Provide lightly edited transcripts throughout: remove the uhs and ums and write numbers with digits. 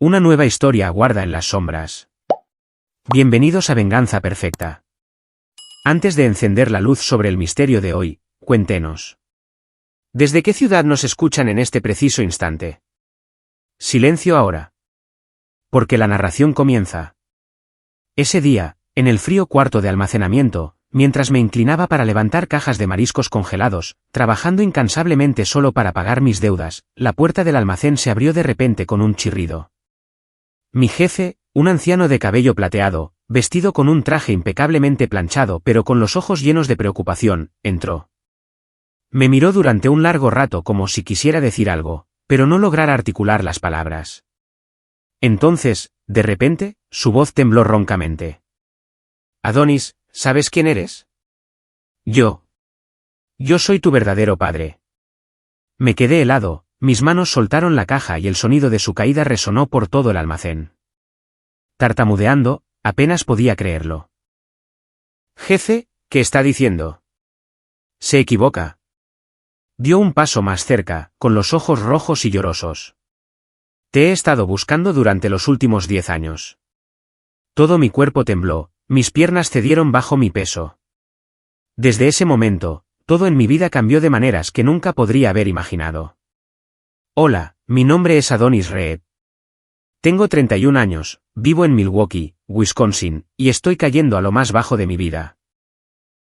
Una nueva historia aguarda en las sombras. Bienvenidos a Venganza Perfecta. Antes de encender la luz sobre el misterio de hoy, cuéntenos. ¿Desde qué ciudad nos escuchan en este preciso instante? Silencio ahora. Porque la narración comienza. Ese día, en el frío cuarto de almacenamiento, mientras me inclinaba para levantar cajas de mariscos congelados, trabajando incansablemente solo para pagar mis deudas, la puerta del almacén se abrió de repente con un chirrido. Mi jefe, un anciano de cabello plateado, vestido con un traje impecablemente planchado pero con los ojos llenos de preocupación, entró. Me miró durante un largo rato como si quisiera decir algo, pero no lograra articular las palabras. Entonces, de repente, su voz tembló roncamente. Adonis, ¿sabes quién eres? Yo soy tu verdadero padre. Me quedé helado, mis manos soltaron la caja y el sonido de su caída resonó por todo el almacén. Tartamudeando, apenas podía creerlo. Jefe, ¿qué está diciendo? Se equivoca. Dio un paso más cerca, con los ojos rojos y llorosos. Te he estado buscando durante los últimos 10 años. Todo mi cuerpo tembló, mis piernas cedieron bajo mi peso. Desde ese momento, todo en mi vida cambió de maneras que nunca podría haber imaginado. Hola, mi nombre es Adonis Reed. Tengo 31 años, vivo en Milwaukee, Wisconsin, y estoy cayendo a lo más bajo de mi vida.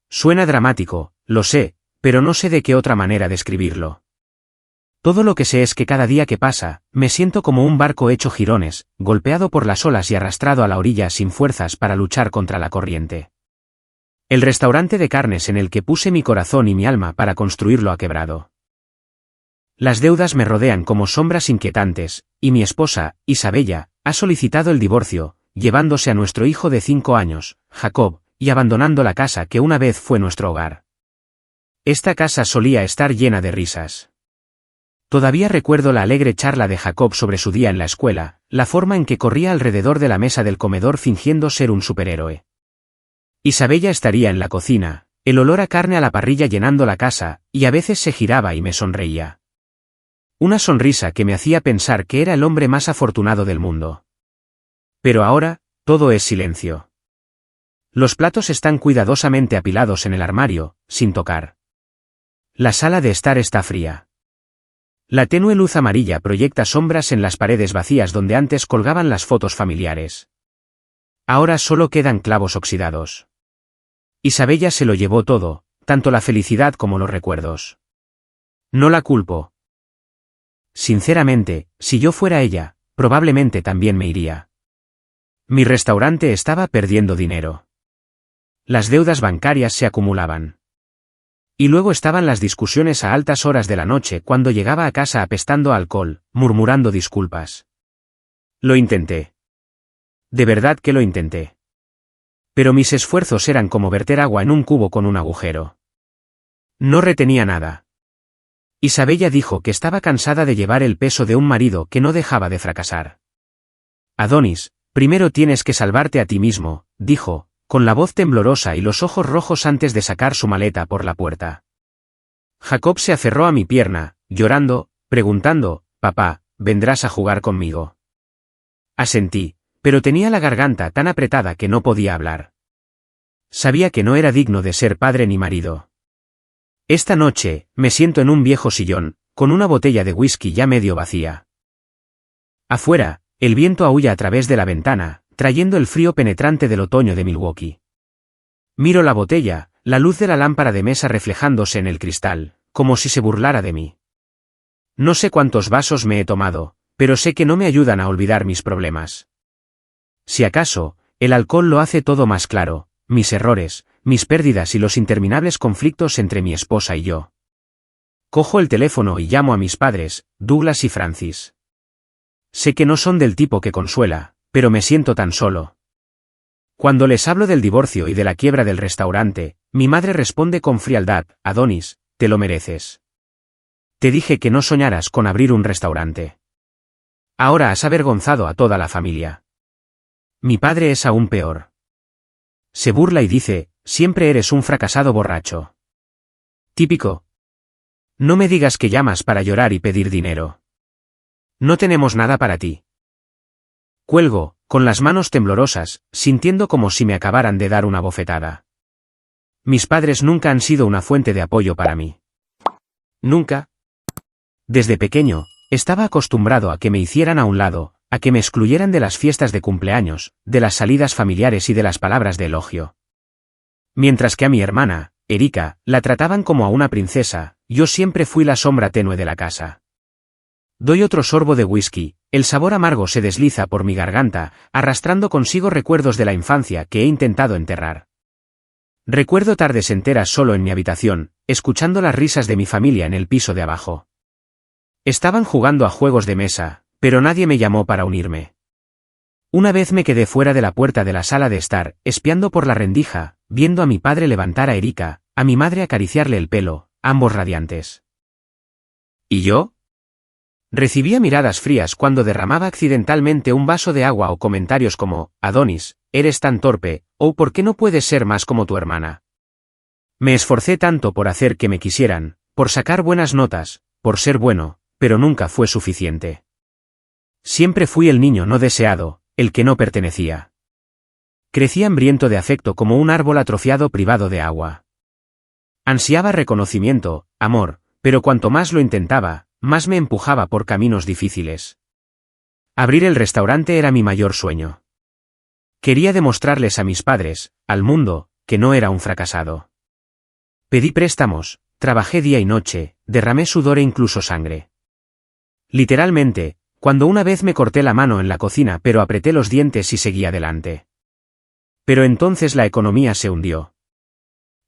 Suena dramático, lo sé, pero no sé de qué otra manera describirlo. Todo lo que sé es que cada día que pasa, me siento como un barco hecho jirones, golpeado por las olas y arrastrado a la orilla sin fuerzas para luchar contra la corriente. El restaurante de carnes en el que puse mi corazón y mi alma para construirlo ha quebrado. Las deudas me rodean como sombras inquietantes, y mi esposa, Isabella, ha solicitado el divorcio, llevándose a nuestro hijo de 5 años, Jacob, y abandonando la casa que una vez fue nuestro hogar. Esta casa solía estar llena de risas. Todavía recuerdo la alegre charla de Jacob sobre su día en la escuela, la forma en que corría alrededor de la mesa del comedor fingiendo ser un superhéroe. Isabella estaría en la cocina, el olor a carne a la parrilla llenando la casa, y a veces se giraba y me sonreía. Una sonrisa que me hacía pensar que era el hombre más afortunado del mundo. Pero ahora, todo es silencio. Los platos están cuidadosamente apilados en el armario, sin tocar. La sala de estar está fría. La tenue luz amarilla proyecta sombras en las paredes vacías donde antes colgaban las fotos familiares. Ahora solo quedan clavos oxidados. Isabella se lo llevó todo, tanto la felicidad como los recuerdos. No la culpo. Sinceramente, si yo fuera ella, probablemente también me iría. Mi restaurante estaba perdiendo dinero. Las deudas bancarias se acumulaban. Y luego estaban las discusiones a altas horas de la noche cuando llegaba a casa apestando a alcohol, murmurando disculpas. Lo intenté. De verdad que lo intenté. Pero mis esfuerzos eran como verter agua en un cubo con un agujero. No retenía nada. Isabella dijo que estaba cansada de llevar el peso de un marido que no dejaba de fracasar. Adonis, primero tienes que salvarte a ti mismo, dijo, con la voz temblorosa y los ojos rojos antes de sacar su maleta por la puerta. Jacob se aferró a mi pierna, llorando, preguntando, «Papá, ¿vendrás a jugar conmigo?» Asentí, pero tenía la garganta tan apretada que no podía hablar. Sabía que no era digno de ser padre ni marido. Esta noche, me siento en un viejo sillón, con una botella de whisky ya medio vacía. Afuera, el viento aúlla a través de la ventana, trayendo el frío penetrante del otoño de Milwaukee. Miro la botella, la luz de la lámpara de mesa reflejándose en el cristal, como si se burlara de mí. No sé cuántos vasos me he tomado, pero sé que no me ayudan a olvidar mis problemas. Si acaso, el alcohol lo hace todo más claro, mis errores, mis pérdidas y los interminables conflictos entre mi esposa y yo. Cojo el teléfono y llamo a mis padres, Douglas y Francis. Sé que no son del tipo que consuela, pero me siento tan solo. Cuando les hablo del divorcio y de la quiebra del restaurante, mi madre responde con frialdad, Adonis, te lo mereces. Te dije que no soñaras con abrir un restaurante. Ahora has avergonzado a toda la familia. Mi padre es aún peor. Se burla y dice, siempre eres un fracasado borracho. Típico. No me digas que llamas para llorar y pedir dinero. No tenemos nada para ti. Cuelgo, con las manos temblorosas, sintiendo como si me acabaran de dar una bofetada. Mis padres nunca han sido una fuente de apoyo para mí. Nunca. Desde pequeño, estaba acostumbrado a que me hicieran a un lado, a que me excluyeran de las fiestas de cumpleaños, de las salidas familiares y de las palabras de elogio. Mientras que a mi hermana, Erika, la trataban como a una princesa, yo siempre fui la sombra tenue de la casa. Doy otro sorbo de whisky, el sabor amargo se desliza por mi garganta, arrastrando consigo recuerdos de la infancia que he intentado enterrar. Recuerdo tardes enteras solo en mi habitación, escuchando las risas de mi familia en el piso de abajo. Estaban jugando a juegos de mesa, pero nadie me llamó para unirme. Una vez me quedé fuera de la puerta de la sala de estar, espiando por la rendija, viendo a mi padre levantar a Erika, a mi madre acariciarle el pelo, ambos radiantes. ¿Y yo? Recibía miradas frías cuando derramaba accidentalmente un vaso de agua o comentarios como, Adonis, eres tan torpe, o ¿por qué no puedes ser más como tu hermana? Me esforcé tanto por hacer que me quisieran, por sacar buenas notas, por ser bueno, pero nunca fue suficiente. Siempre fui el niño no deseado, el que no pertenecía. Crecí hambriento de afecto como un árbol atrofiado privado de agua. Ansiaba reconocimiento, amor, pero cuanto más lo intentaba, más me empujaba por caminos difíciles. Abrir el restaurante era mi mayor sueño. Quería demostrarles a mis padres, al mundo, que no era un fracasado. Pedí préstamos, trabajé día y noche, derramé sudor e incluso sangre. Literalmente, cuando una vez me corté la mano en la cocina pero apreté los dientes y seguí adelante. Pero entonces la economía se hundió.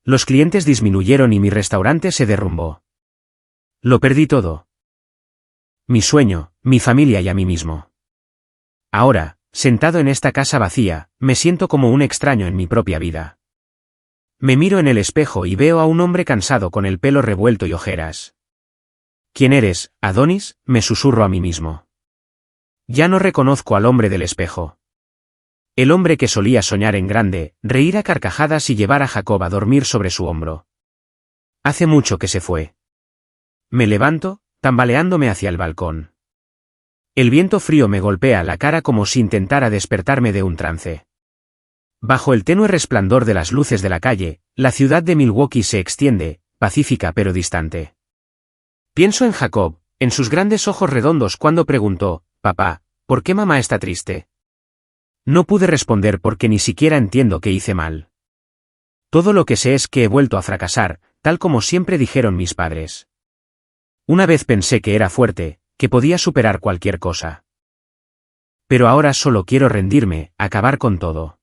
Los clientes disminuyeron y mi restaurante se derrumbó. Lo perdí todo. Mi sueño, mi familia y a mí mismo. Ahora, sentado en esta casa vacía, me siento como un extraño en mi propia vida. Me miro en el espejo y veo a un hombre cansado con el pelo revuelto y ojeras. ¿Quién eres, Adonis?, me susurro a mí mismo. Ya no reconozco al hombre del espejo. El hombre que solía soñar en grande, reír a carcajadas y llevar a Jacob a dormir sobre su hombro. Hace mucho que se fue. Me levanto, tambaleándome hacia el balcón. El viento frío me golpea la cara como si intentara despertarme de un trance. Bajo el tenue resplandor de las luces de la calle, la ciudad de Milwaukee se extiende, pacífica pero distante. Pienso en Jacob, en sus grandes ojos redondos cuando preguntó, «Papá, ¿por qué mamá está triste?» No pude responder porque ni siquiera entiendo qué hice mal. Todo lo que sé es que he vuelto a fracasar, tal como siempre dijeron mis padres. Una vez pensé que era fuerte, que podía superar cualquier cosa. Pero ahora solo quiero rendirme, acabar con todo.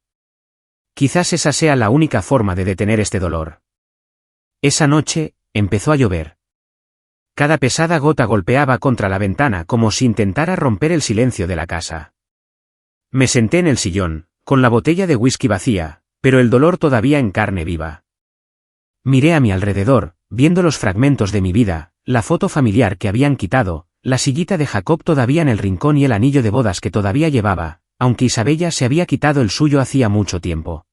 Quizás esa sea la única forma de detener este dolor. Esa noche, empezó a llover. Cada pesada gota golpeaba contra la ventana como si intentara romper el silencio de la casa. Me senté en el sillón, con la botella de whisky vacía, pero el dolor todavía en carne viva. Miré a mi alrededor, viendo los fragmentos de mi vida, la foto familiar que habían quitado, la sillita de Jacob todavía en el rincón y el anillo de bodas que todavía llevaba, aunque Isabella se había quitado el suyo hacía mucho tiempo.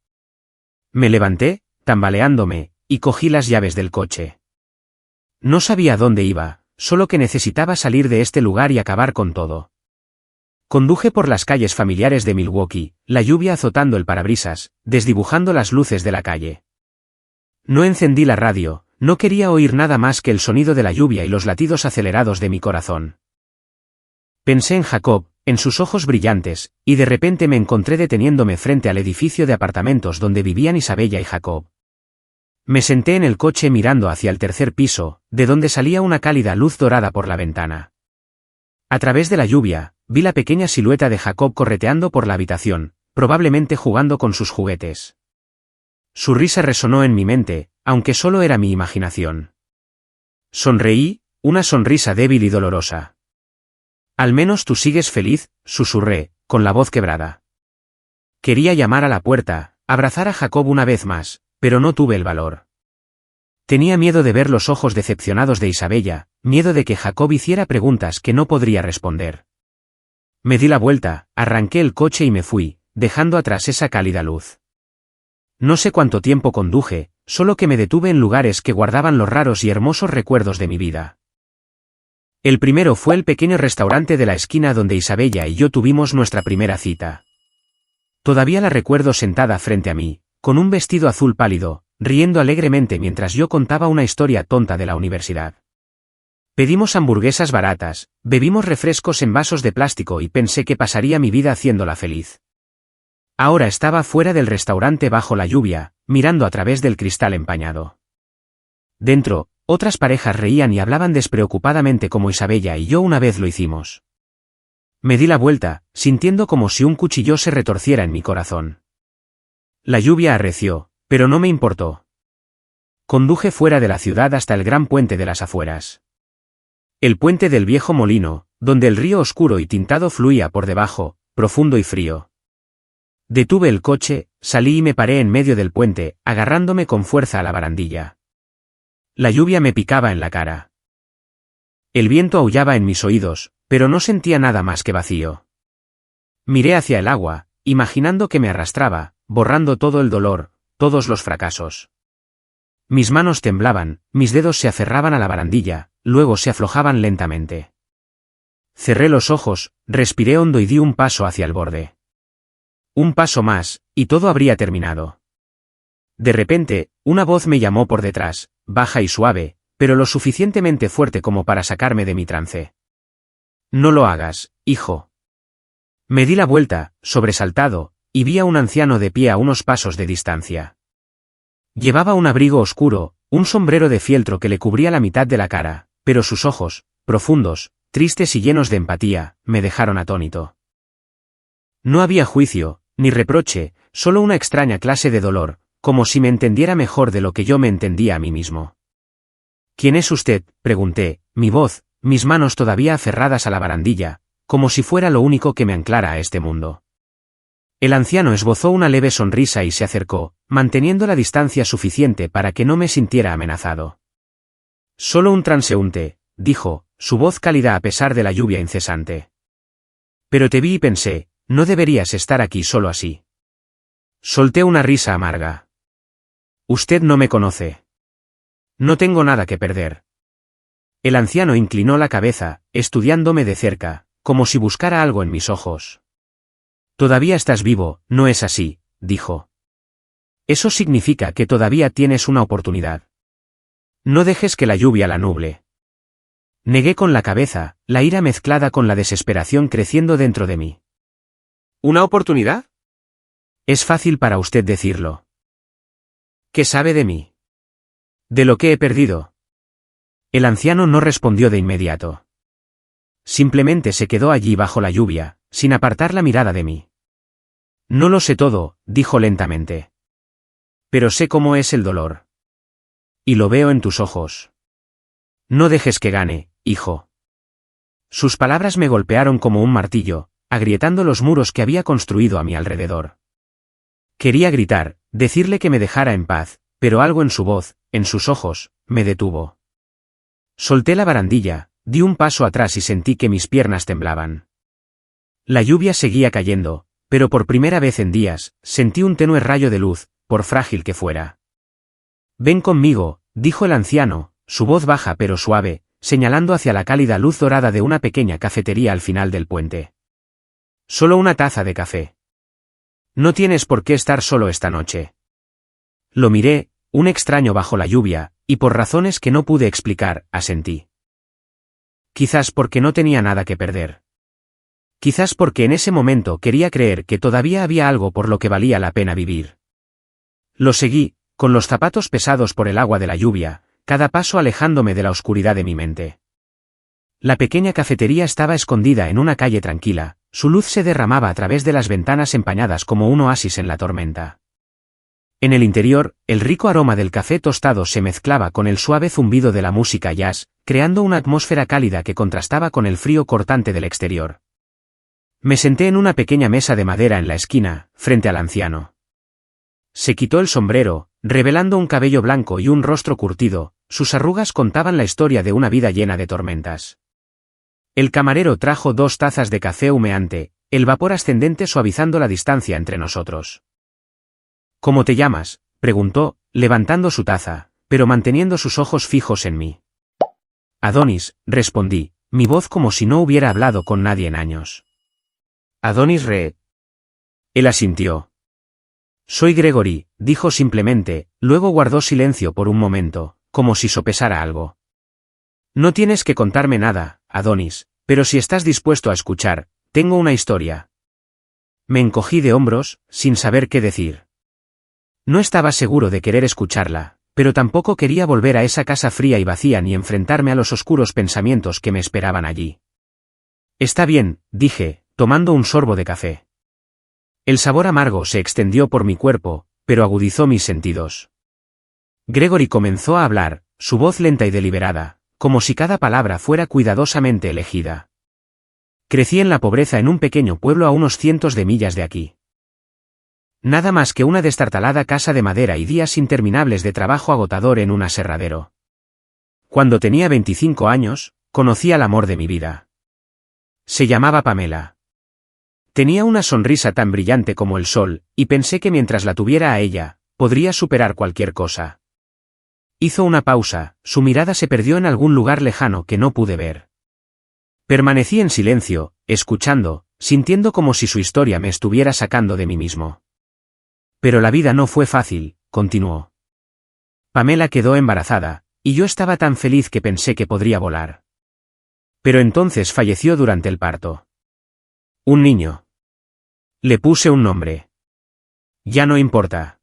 Me levanté, tambaleándome, y cogí las llaves del coche. No sabía dónde iba, solo que necesitaba salir de este lugar y acabar con todo. Conduje por las calles familiares de Milwaukee, la lluvia azotando el parabrisas, desdibujando las luces de la calle. No encendí la radio, no quería oír nada más que el sonido de la lluvia y los latidos acelerados de mi corazón. Pensé en Jacob, en sus ojos brillantes, y de repente me encontré deteniéndome frente al edificio de apartamentos donde vivían Isabella y Jacob. Me senté en el coche mirando hacia el tercer piso, de donde salía una cálida luz dorada por la ventana. A través de la lluvia, vi la pequeña silueta de Jacob correteando por la habitación, probablemente jugando con sus juguetes. Su risa resonó en mi mente, aunque solo era mi imaginación. Sonreí, una sonrisa débil y dolorosa. «Al menos tú sigues feliz», susurré, con la voz quebrada. Quería llamar a la puerta, abrazar a Jacob una vez más, pero no tuve el valor. Tenía miedo de ver los ojos decepcionados de Isabella, miedo de que Jacob hiciera preguntas que no podría responder. Me di la vuelta, arranqué el coche y me fui, dejando atrás esa cálida luz. No sé cuánto tiempo conduje, solo que me detuve en lugares que guardaban los raros y hermosos recuerdos de mi vida. El primero fue el pequeño restaurante de la esquina donde Isabella y yo tuvimos nuestra primera cita. Todavía la recuerdo sentada frente a mí, con un vestido azul pálido, riendo alegremente mientras yo contaba una historia tonta de la universidad. Pedimos hamburguesas baratas, bebimos refrescos en vasos de plástico y pensé que pasaría mi vida haciéndola feliz. Ahora estaba fuera del restaurante bajo la lluvia, mirando a través del cristal empañado. Dentro, otras parejas reían y hablaban despreocupadamente como Isabella y yo una vez lo hicimos. Me di la vuelta, sintiendo como si un cuchillo se retorciera en mi corazón. La lluvia arreció, pero no me importó. Conduje fuera de la ciudad hasta el gran puente de las afueras. El puente del viejo molino, donde el río oscuro y tintado fluía por debajo, profundo y frío. Detuve el coche, salí y me paré en medio del puente, agarrándome con fuerza a la barandilla. La lluvia me picaba en la cara. El viento aullaba en mis oídos, pero no sentía nada más que vacío. Miré hacia el agua, imaginando que me arrastraba, borrando todo el dolor, todos los fracasos. Mis manos temblaban, mis dedos se aferraban a la barandilla, luego se aflojaban lentamente. Cerré los ojos, respiré hondo y di un paso hacia el borde. Un paso más, y todo habría terminado. De repente, una voz me llamó por detrás, baja y suave, pero lo suficientemente fuerte como para sacarme de mi trance. No lo hagas, hijo. Me di la vuelta, sobresaltado, y vi a un anciano de pie a unos pasos de distancia. Llevaba un abrigo oscuro, un sombrero de fieltro que le cubría la mitad de la cara, pero sus ojos, profundos, tristes y llenos de empatía, me dejaron atónito. No había juicio, ni reproche, solo una extraña clase de dolor, como si me entendiera mejor de lo que yo me entendía a mí mismo. ¿Quién es usted?, pregunté, mi voz, mis manos todavía aferradas a la barandilla, como si fuera lo único que me anclara a este mundo. El anciano esbozó una leve sonrisa y se acercó, manteniendo la distancia suficiente para que no me sintiera amenazado. Solo un transeúnte, dijo, su voz cálida a pesar de la lluvia incesante. Pero te vi y pensé, no deberías estar aquí solo así. Solté una risa amarga. Usted no me conoce. No tengo nada que perder. El anciano inclinó la cabeza, estudiándome de cerca, como si buscara algo en mis ojos. Todavía estás vivo, ¿no es así?, dijo. Eso significa que todavía tienes una oportunidad. No dejes que la lluvia la nuble. Negué con la cabeza, la ira mezclada con la desesperación creciendo dentro de mí. ¿Una oportunidad? Es fácil para usted decirlo. ¿Qué sabe de mí? ¿De lo que he perdido? El anciano no respondió de inmediato. Simplemente se quedó allí bajo la lluvia, sin apartar la mirada de mí. No lo sé todo, dijo lentamente. Pero sé cómo es el dolor. Y lo veo en tus ojos. No dejes que gane, hijo. Sus palabras me golpearon como un martillo, agrietando los muros que había construido a mi alrededor. Quería gritar, decirle que me dejara en paz, pero algo en su voz, en sus ojos, me detuvo. Solté la barandilla, di un paso atrás y sentí que mis piernas temblaban. La lluvia seguía cayendo, pero por primera vez en días, sentí un tenue rayo de luz, por frágil que fuera. Ven conmigo, dijo el anciano, su voz baja pero suave, señalando hacia la cálida luz dorada de una pequeña cafetería al final del puente. Solo una taza de café. No tienes por qué estar solo esta noche. Lo miré, un extraño bajo la lluvia, y por razones que no pude explicar, asentí. Quizás porque no tenía nada que perder. Quizás porque en ese momento quería creer que todavía había algo por lo que valía la pena vivir. Lo seguí, con los zapatos pesados por el agua de la lluvia, cada paso alejándome de la oscuridad de mi mente. La pequeña cafetería estaba escondida en una calle tranquila, su luz se derramaba a través de las ventanas empañadas como un oasis en la tormenta. En el interior, el rico aroma del café tostado se mezclaba con el suave zumbido de la música jazz, creando una atmósfera cálida que contrastaba con el frío cortante del exterior. Me senté en una pequeña mesa de madera en la esquina, frente al anciano. Se quitó el sombrero, revelando un cabello blanco y un rostro curtido, sus arrugas contaban la historia de una vida llena de tormentas. El camarero trajo 2 tazas de café humeante, el vapor ascendente suavizando la distancia entre nosotros. ¿Cómo te llamas?, preguntó, levantando su taza, pero manteniendo sus ojos fijos en mí. Adonis, respondí, mi voz como si no hubiera hablado con nadie en años. Adonis Reed. Él asintió. Soy Gregory, dijo simplemente, luego guardó silencio por un momento, como si sopesara algo. No tienes que contarme nada, Adonis, pero si estás dispuesto a escuchar, tengo una historia. Me encogí de hombros, sin saber qué decir. No estaba seguro de querer escucharla, pero tampoco quería volver a esa casa fría y vacía ni enfrentarme a los oscuros pensamientos que me esperaban allí. Está bien, dije, tomando un sorbo de café. El sabor amargo se extendió por mi cuerpo, pero agudizó mis sentidos. Gregory comenzó a hablar, su voz lenta y deliberada, como si cada palabra fuera cuidadosamente elegida. Crecí en la pobreza en un pequeño pueblo a unos cientos de millas de aquí. Nada más que una destartalada casa de madera y días interminables de trabajo agotador en un aserradero. Cuando tenía 25 años, conocí al amor de mi vida. Se llamaba Pamela. Tenía una sonrisa tan brillante como el sol, y pensé que mientras la tuviera a ella, podría superar cualquier cosa. Hizo una pausa, su mirada se perdió en algún lugar lejano que no pude ver. Permanecí en silencio, escuchando, sintiendo como si su historia me estuviera sacando de mí mismo. Pero la vida no fue fácil, continuó. Pamela quedó embarazada, y yo estaba tan feliz que pensé que podría volar. Pero entonces falleció durante el parto. Un niño. Le puse un nombre. Ya no importa.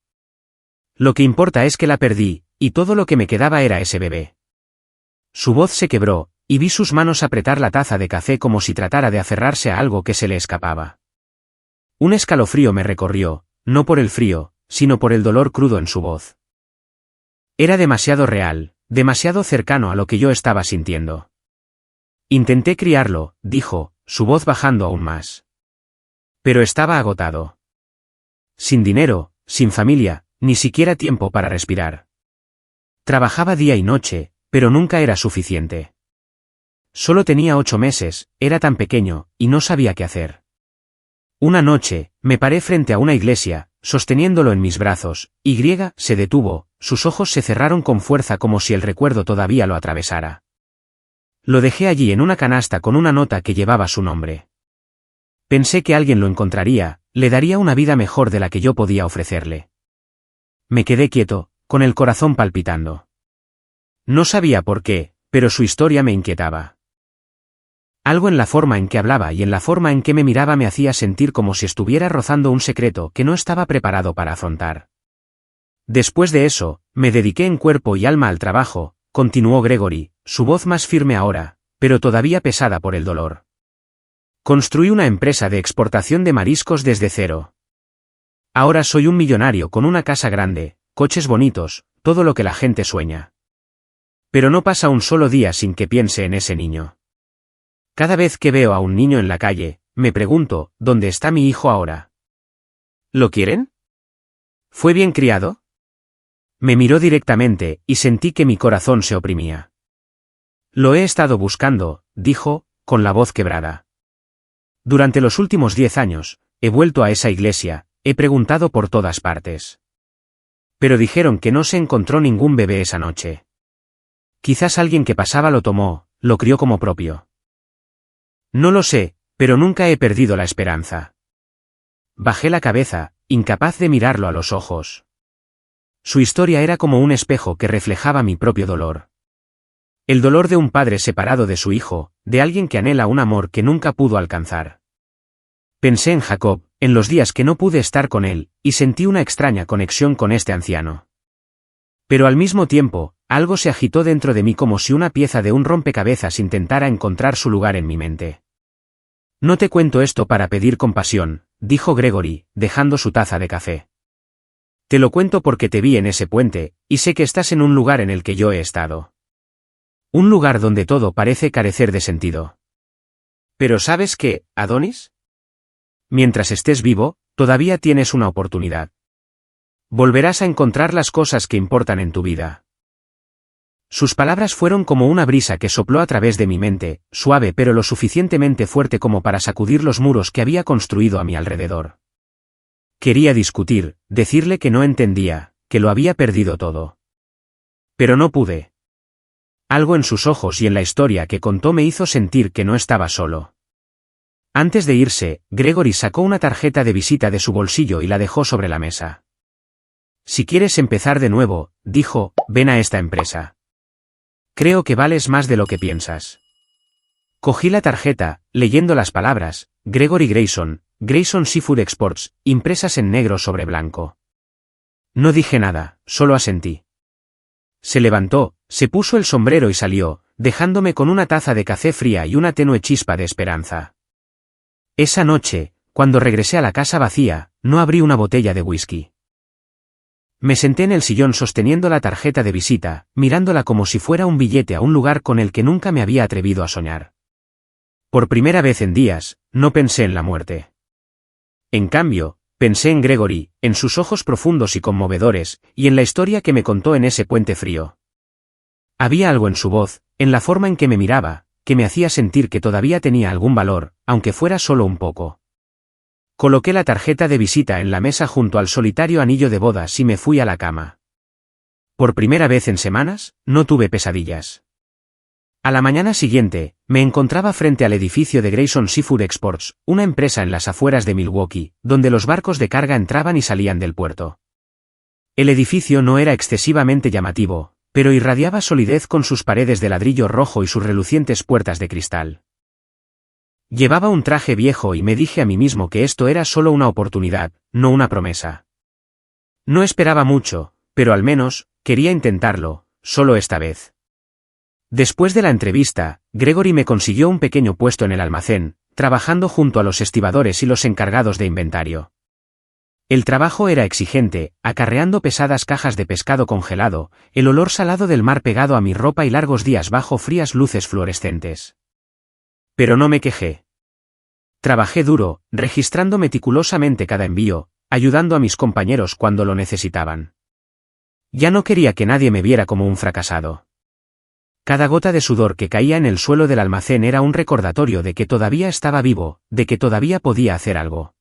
Lo que importa es que la perdí, y todo lo que me quedaba era ese bebé. Su voz se quebró, y vi sus manos apretar la taza de café como si tratara de aferrarse a algo que se le escapaba. Un escalofrío me recorrió, no por el frío, sino por el dolor crudo en su voz. Era demasiado real, demasiado cercano a lo que yo estaba sintiendo. Intenté criarlo, dijo, su voz bajando aún más. Pero estaba agotado. Sin dinero, sin familia, ni siquiera tiempo para respirar. Trabajaba día y noche, pero nunca era suficiente. Solo tenía 8 meses, era tan pequeño, y no sabía qué hacer. Una noche, me paré frente a una iglesia, sosteniéndolo en mis brazos, y se detuvo, sus ojos se cerraron con fuerza como si el recuerdo todavía lo atravesara. Lo dejé allí en una canasta con una nota que llevaba su nombre. Pensé que alguien lo encontraría, le daría una vida mejor de la que yo podía ofrecerle. Me quedé quieto, con el corazón palpitando. No sabía por qué, pero su historia me inquietaba. Algo en la forma en que hablaba y en la forma en que me miraba me hacía sentir como si estuviera rozando un secreto que no estaba preparado para afrontar. Después de eso, me dediqué en cuerpo y alma al trabajo, continuó Gregory, su voz más firme ahora, pero todavía pesada por el dolor. Construí una empresa de exportación de mariscos desde cero. Ahora soy un millonario con una casa grande, coches bonitos, todo lo que la gente sueña. Pero no pasa un solo día sin que piense en ese niño. Cada vez que veo a un niño en la calle, me pregunto, ¿dónde está mi hijo ahora? ¿Lo quieren? ¿Fue bien criado? Me miró directamente, y sentí que mi corazón se oprimía. Lo he estado buscando, dijo, con la voz quebrada. Durante los últimos 10 años, he vuelto a esa iglesia, he preguntado por todas partes. Pero dijeron que no se encontró ningún bebé esa noche. Quizás alguien que pasaba lo tomó, lo crió como propio. No lo sé, pero nunca he perdido la esperanza. Bajé la cabeza, incapaz de mirarlo a los ojos. Su historia era como un espejo que reflejaba mi propio dolor. El dolor de un padre separado de su hijo, de alguien que anhela un amor que nunca pudo alcanzar. Pensé en Jacob, en los días que no pude estar con él, y sentí una extraña conexión con este anciano. Pero al mismo tiempo, algo se agitó dentro de mí como si una pieza de un rompecabezas intentara encontrar su lugar en mi mente. No te cuento esto para pedir compasión, dijo Gregory, dejando su taza de café. Te lo cuento porque te vi en ese puente, y sé que estás en un lugar en el que yo he estado. Un lugar donde todo parece carecer de sentido. Pero ¿sabes qué, Adonis? Mientras estés vivo, todavía tienes una oportunidad. Volverás a encontrar las cosas que importan en tu vida. Sus palabras fueron como una brisa que sopló a través de mi mente, suave pero lo suficientemente fuerte como para sacudir los muros que había construido a mi alrededor. Quería discutir, decirle que no entendía, que lo había perdido todo. Pero no pude. Algo en sus ojos y en la historia que contó me hizo sentir que no estaba solo. Antes de irse, Gregory sacó una tarjeta de visita de su bolsillo y la dejó sobre la mesa. Si quieres empezar de nuevo, dijo, ven a esta empresa. Creo que vales más de lo que piensas. Cogí la tarjeta, leyendo las palabras, Gregory Grayson, Grayson Seafood Exports, impresas en negro sobre blanco. No dije nada, solo asentí. Se levantó, se puso el sombrero y salió, dejándome con una taza de café fría y una tenue chispa de esperanza. Esa noche, cuando regresé a la casa vacía, no abrí una botella de whisky. Me senté en el sillón sosteniendo la tarjeta de visita, mirándola como si fuera un billete a un lugar con el que nunca me había atrevido a soñar. Por primera vez en días, no pensé en la muerte. En cambio, pensé en Gregory, en sus ojos profundos y conmovedores, y en la historia que me contó en ese puente frío. Había algo en su voz, en la forma en que me miraba, que me hacía sentir que todavía tenía algún valor, aunque fuera solo un poco. Coloqué la tarjeta de visita en la mesa junto al solitario anillo de bodas y me fui a la cama. Por primera vez en semanas, no tuve pesadillas. A la mañana siguiente, me encontraba frente al edificio de Grayson Seafood Exports, una empresa en las afueras de Milwaukee, donde los barcos de carga entraban y salían del puerto. El edificio no era excesivamente llamativo, pero irradiaba solidez con sus paredes de ladrillo rojo y sus relucientes puertas de cristal. Llevaba un traje viejo y me dije a mí mismo que esto era solo una oportunidad, no una promesa. No esperaba mucho, pero al menos, quería intentarlo, solo esta vez. Después de la entrevista, Gregory me consiguió un pequeño puesto en el almacén, trabajando junto a los estibadores y los encargados de inventario. El trabajo era exigente, acarreando pesadas cajas de pescado congelado, el olor salado del mar pegado a mi ropa y largos días bajo frías luces fluorescentes. Pero no me quejé. Trabajé duro, registrando meticulosamente cada envío, ayudando a mis compañeros cuando lo necesitaban. Ya no quería que nadie me viera como un fracasado. Cada gota de sudor que caía en el suelo del almacén era un recordatorio de que todavía estaba vivo, de que todavía podía hacer algo.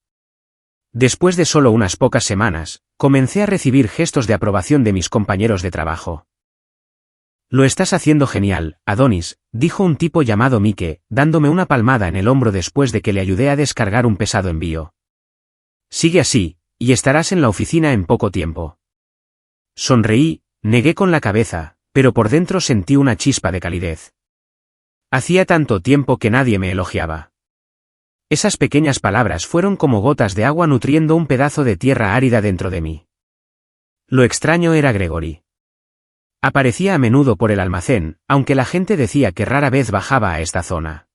Después de solo unas pocas semanas, comencé a recibir gestos de aprobación de mis compañeros de trabajo. Lo estás haciendo genial, Adonis, dijo un tipo llamado Mike, dándome una palmada en el hombro después de que le ayudé a descargar un pesado envío. Sigue así, y estarás en la oficina en poco tiempo. Sonreí, negué con la cabeza, pero por dentro sentí una chispa de calidez. Hacía tanto tiempo que nadie me elogiaba. Esas pequeñas palabras fueron como gotas de agua nutriendo un pedazo de tierra árida dentro de mí. Lo extraño era Gregory. Aparecía a menudo por el almacén, aunque la gente decía que rara vez bajaba a esta zona.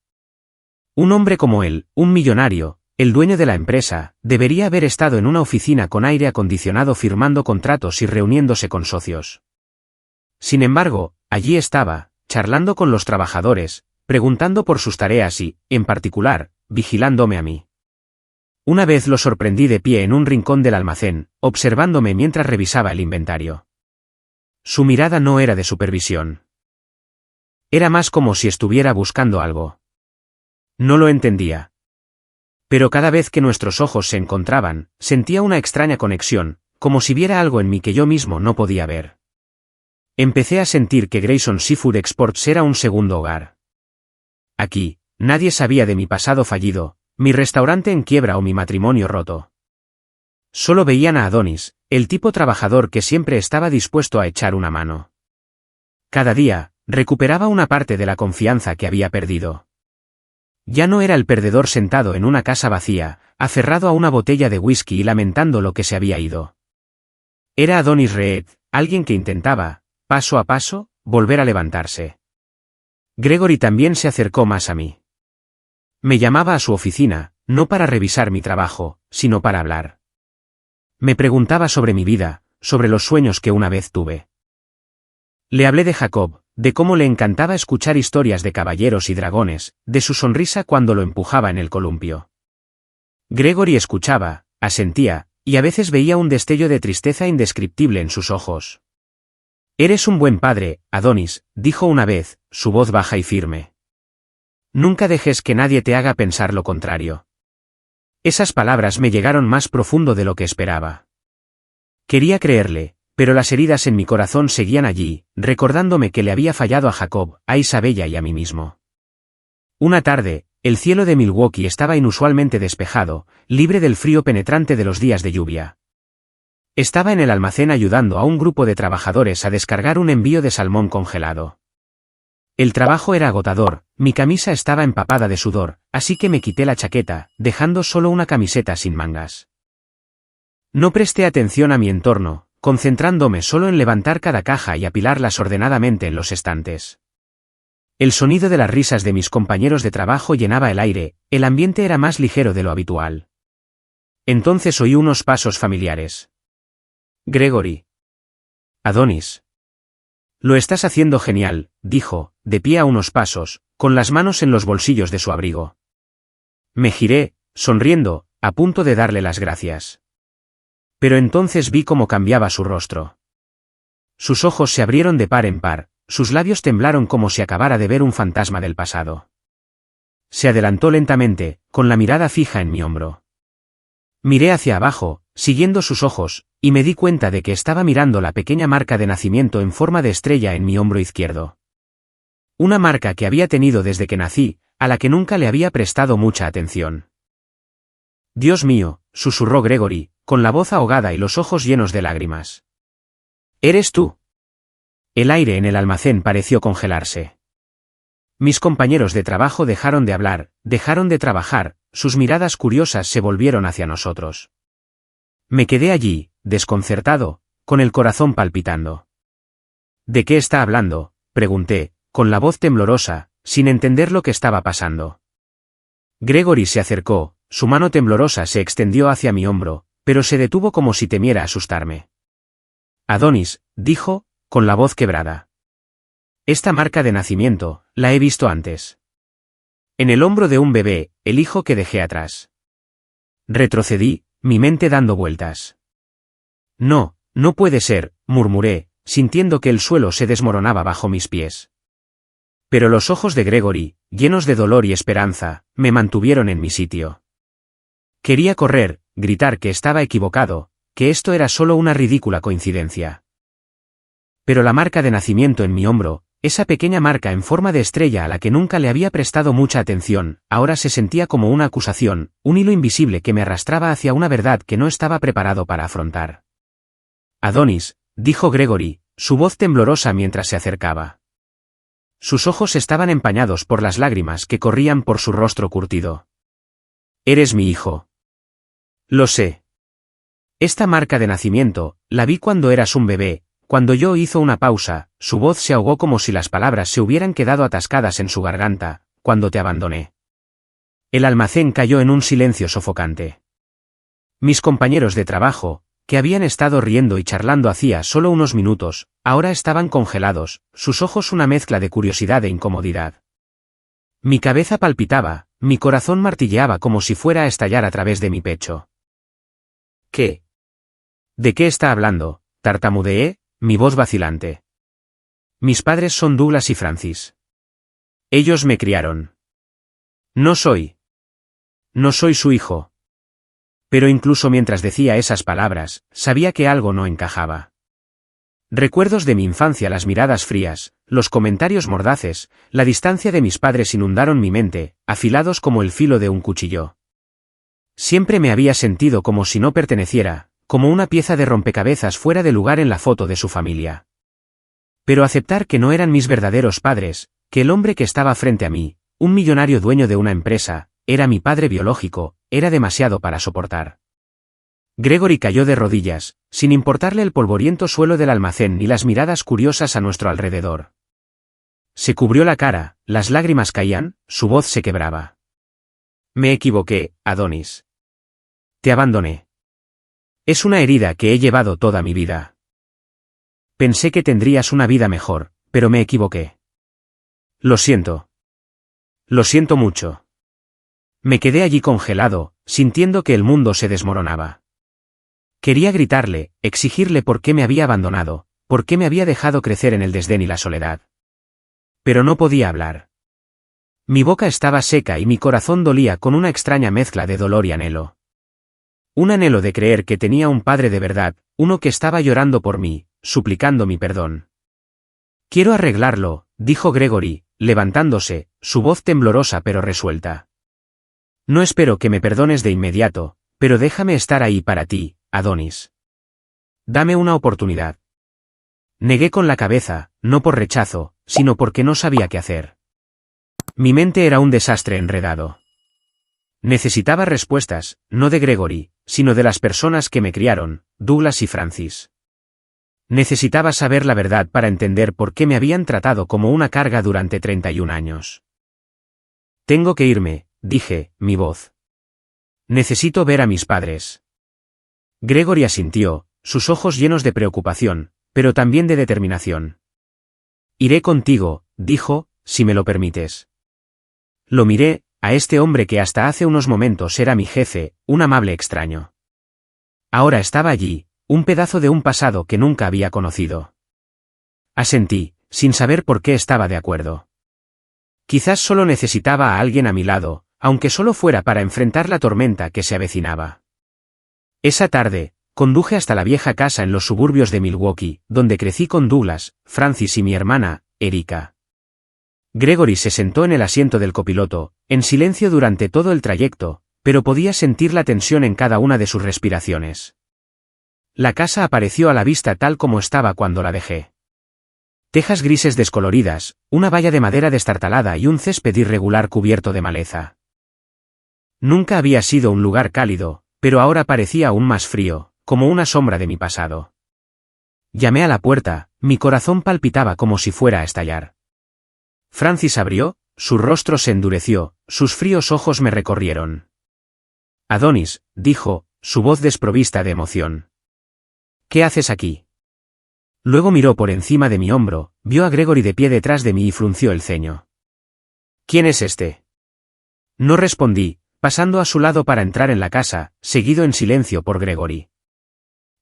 Un hombre como él, un millonario, el dueño de la empresa, debería haber estado en una oficina con aire acondicionado firmando contratos y reuniéndose con socios. Sin embargo, allí estaba, charlando con los trabajadores, preguntando por sus tareas y, en particular, vigilándome a mí. Una vez lo sorprendí de pie en un rincón del almacén, observándome mientras revisaba el inventario. Su mirada no era de supervisión. Era más como si estuviera buscando algo. No lo entendía. Pero cada vez que nuestros ojos se encontraban, sentía una extraña conexión, como si viera algo en mí que yo mismo no podía ver. Empecé a sentir que Grayson Seafood Exports era un segundo hogar. Aquí, nadie sabía de mi pasado fallido, mi restaurante en quiebra o mi matrimonio roto. Solo veían a Adonis, el tipo trabajador que siempre estaba dispuesto a echar una mano. Cada día, recuperaba una parte de la confianza que había perdido. Ya no era el perdedor sentado en una casa vacía, aferrado a una botella de whisky y lamentando lo que se había ido. Era Adonis Reed, alguien que intentaba, paso a paso, volver a levantarse. Gregory también se acercó más a mí. Me llamaba a su oficina, no para revisar mi trabajo, sino para hablar. Me preguntaba sobre mi vida, sobre los sueños que una vez tuve. Le hablé de Jacob, de cómo le encantaba escuchar historias de caballeros y dragones, de su sonrisa cuando lo empujaba en el columpio. Gregory escuchaba, asentía, y a veces veía un destello de tristeza indescriptible en sus ojos. Eres un buen padre, Adonis, dijo una vez, su voz baja y firme. Nunca dejes que nadie te haga pensar lo contrario. Esas palabras me llegaron más profundo de lo que esperaba. Quería creerle, Pero las heridas en mi corazón seguían allí, recordándome que le había fallado a Jacob, a Isabella y a mí mismo. Una tarde, el cielo de Milwaukee estaba inusualmente despejado, libre del frío penetrante de los días de lluvia. Estaba en el almacén ayudando a un grupo de trabajadores a descargar un envío de salmón congelado. El trabajo era agotador, mi camisa estaba empapada de sudor, así que me quité la chaqueta, dejando solo una camiseta sin mangas. No presté atención a mi entorno, concentrándome solo en levantar cada caja y apilarlas ordenadamente en los estantes. El sonido de las risas de mis compañeros de trabajo llenaba el aire, el ambiente era más ligero de lo habitual. Entonces oí unos pasos familiares. Gregory. Adonis. Lo estás haciendo genial, dijo, de pie a unos pasos, con las manos en los bolsillos de su abrigo. Me giré, sonriendo, a punto de darle las gracias. Pero entonces vi cómo cambiaba su rostro. Sus ojos se abrieron de par en par, sus labios temblaron como si acabara de ver un fantasma del pasado. Se adelantó lentamente, con la mirada fija en mi hombro. Miré hacia abajo, siguiendo sus ojos, y me di cuenta de que estaba mirando la pequeña marca de nacimiento en forma de estrella en mi hombro izquierdo. Una marca que había tenido desde que nací, a la que nunca le había prestado mucha atención. Dios mío, susurró Gregory, con la voz ahogada y los ojos llenos de lágrimas. ¿Eres tú? El aire en el almacén pareció congelarse. Mis compañeros de trabajo dejaron de hablar, dejaron de trabajar, sus miradas curiosas se volvieron hacia nosotros. Me quedé allí, desconcertado, con el corazón palpitando. ¿De qué está hablando?, pregunté, con la voz temblorosa, sin entender lo que estaba pasando. Gregory se acercó, su mano temblorosa se extendió hacia mi hombro, pero se detuvo como si temiera asustarme. Adonis, dijo, con la voz quebrada. Esta marca de nacimiento, la he visto antes. En el hombro de un bebé, el hijo que dejé atrás. Retrocedí, mi mente dando vueltas. No, no puede ser, murmuré, sintiendo que el suelo se desmoronaba bajo mis pies. Pero los ojos de Gregory, llenos de dolor y esperanza, me mantuvieron en mi sitio. Quería correr, gritar que estaba equivocado, que esto era solo una ridícula coincidencia. Pero la marca de nacimiento en mi hombro, esa pequeña marca en forma de estrella a la que nunca le había prestado mucha atención, ahora se sentía como una acusación, un hilo invisible que me arrastraba hacia una verdad que no estaba preparado para afrontar. Adonis, dijo Gregory, su voz temblorosa mientras se acercaba. Sus ojos estaban empañados por las lágrimas que corrían por su rostro curtido. Eres mi hijo. Lo sé. Esta marca de nacimiento, la vi cuando eras un bebé. Cuando yo hizo una pausa, su voz se ahogó como si las palabras se hubieran quedado atascadas en su garganta, cuando te abandoné. El almacén cayó en un silencio sofocante. Mis compañeros de trabajo, que habían estado riendo y charlando hacía solo unos minutos, ahora estaban congelados, sus ojos una mezcla de curiosidad e incomodidad. Mi cabeza palpitaba, mi corazón martilleaba como si fuera a estallar a través de mi pecho. ¿Qué? ¿De qué está hablando?, tartamudeé, mi voz vacilante. Mis padres son Douglas y Francis. Ellos me criaron. No soy su hijo. Pero incluso mientras decía esas palabras, sabía que algo no encajaba. Recuerdos de mi infancia, las miradas frías, los comentarios mordaces, la distancia de mis padres inundaron mi mente, afilados como el filo de un cuchillo. Siempre me había sentido como si no perteneciera, como una pieza de rompecabezas fuera de lugar en la foto de su familia. Pero aceptar que no eran mis verdaderos padres, que el hombre que estaba frente a mí, un millonario dueño de una empresa, era mi padre biológico, era demasiado para soportar. Gregory cayó de rodillas, sin importarle el polvoriento suelo del almacén ni las miradas curiosas a nuestro alrededor. Se cubrió la cara, las lágrimas caían, su voz se quebraba. Me equivoqué, Adonis. Te abandoné. Es una herida que he llevado toda mi vida. Pensé que tendrías una vida mejor, pero me equivoqué. Lo siento. Lo siento mucho. Me quedé allí congelado, sintiendo que el mundo se desmoronaba. Quería gritarle, exigirle por qué me había abandonado, por qué me había dejado crecer en el desdén y la soledad. Pero no podía hablar. Mi boca estaba seca y mi corazón dolía con una extraña mezcla de dolor y anhelo. Un anhelo de creer que tenía un padre de verdad, uno que estaba llorando por mí, suplicando mi perdón. Quiero arreglarlo, dijo Gregory, levantándose, su voz temblorosa pero resuelta. No espero que me perdones de inmediato, pero déjame estar ahí para ti, Adonis. Dame una oportunidad. Negué con la cabeza, no por rechazo, sino porque no sabía qué hacer. Mi mente era un desastre enredado. Necesitaba respuestas, no de Gregory, sino de las personas que me criaron, Douglas y Francis. Necesitaba saber la verdad para entender por qué me habían tratado como una carga durante 31 años. Tengo que irme, dije, mi voz. Necesito ver a mis padres. Gregory asintió, sus ojos llenos de preocupación, pero también de determinación. Iré contigo, dijo, si me lo permites. Lo miré, a este hombre que hasta hace unos momentos era mi jefe, un amable extraño. Ahora estaba allí, un pedazo de un pasado que nunca había conocido. Asentí, sin saber por qué estaba de acuerdo. Quizás solo necesitaba a alguien a mi lado, aunque solo fuera para enfrentar la tormenta que se avecinaba. Esa tarde, conduje hasta la vieja casa en los suburbios de Milwaukee, donde crecí con Douglas, Francis y mi hermana, Erika. Gregory se sentó en el asiento del copiloto, en silencio durante todo el trayecto, pero podía sentir la tensión en cada una de sus respiraciones. La casa apareció a la vista tal como estaba cuando la dejé. Tejas grises descoloridas, una valla de madera destartalada y un césped irregular cubierto de maleza. Nunca había sido un lugar cálido, pero ahora parecía aún más frío, como una sombra de mi pasado. Llamé a la puerta, mi corazón palpitaba como si fuera a estallar. Francis abrió, su rostro se endureció, sus fríos ojos me recorrieron. Adonis, dijo, su voz desprovista de emoción. ¿Qué haces aquí? Luego miró por encima de mi hombro, vio a Gregory de pie detrás de mí y frunció el ceño. ¿Quién es este? No respondí, pasando a su lado para entrar en la casa, seguido en silencio por Gregory.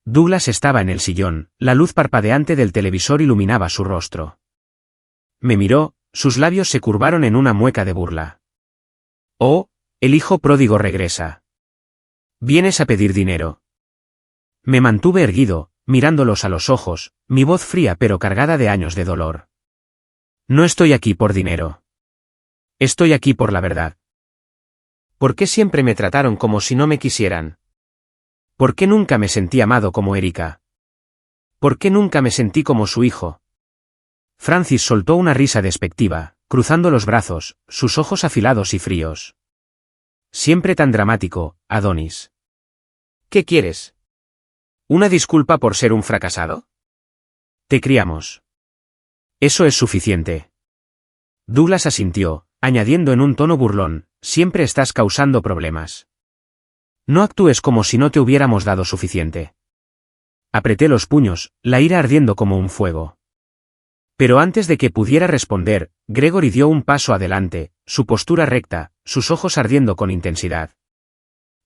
Douglas estaba en el sillón, la luz parpadeante del televisor iluminaba su rostro. Me miró, sus labios se curvaron en una mueca de burla. Oh, el hijo pródigo regresa. ¿Vienes a pedir dinero? Me mantuve erguido, mirándolos a los ojos, mi voz fría pero cargada de años de dolor. No estoy aquí por dinero. Estoy aquí por la verdad. ¿Por qué siempre me trataron como si no me quisieran? ¿Por qué nunca me sentí amado como Erika? ¿Por qué nunca me sentí como su hijo? Francis soltó una risa despectiva, cruzando los brazos, sus ojos afilados y fríos. Siempre tan dramático, Adonis. ¿Qué quieres? ¿Una disculpa por ser un fracasado? Te criamos. Eso es suficiente. Douglas asintió, añadiendo en un tono burlón, siempre estás causando problemas. No actúes como si no te hubiéramos dado suficiente. Apreté los puños, la ira ardiendo como un fuego. Pero antes de que pudiera responder, Gregory dio un paso adelante, su postura recta, sus ojos ardiendo con intensidad.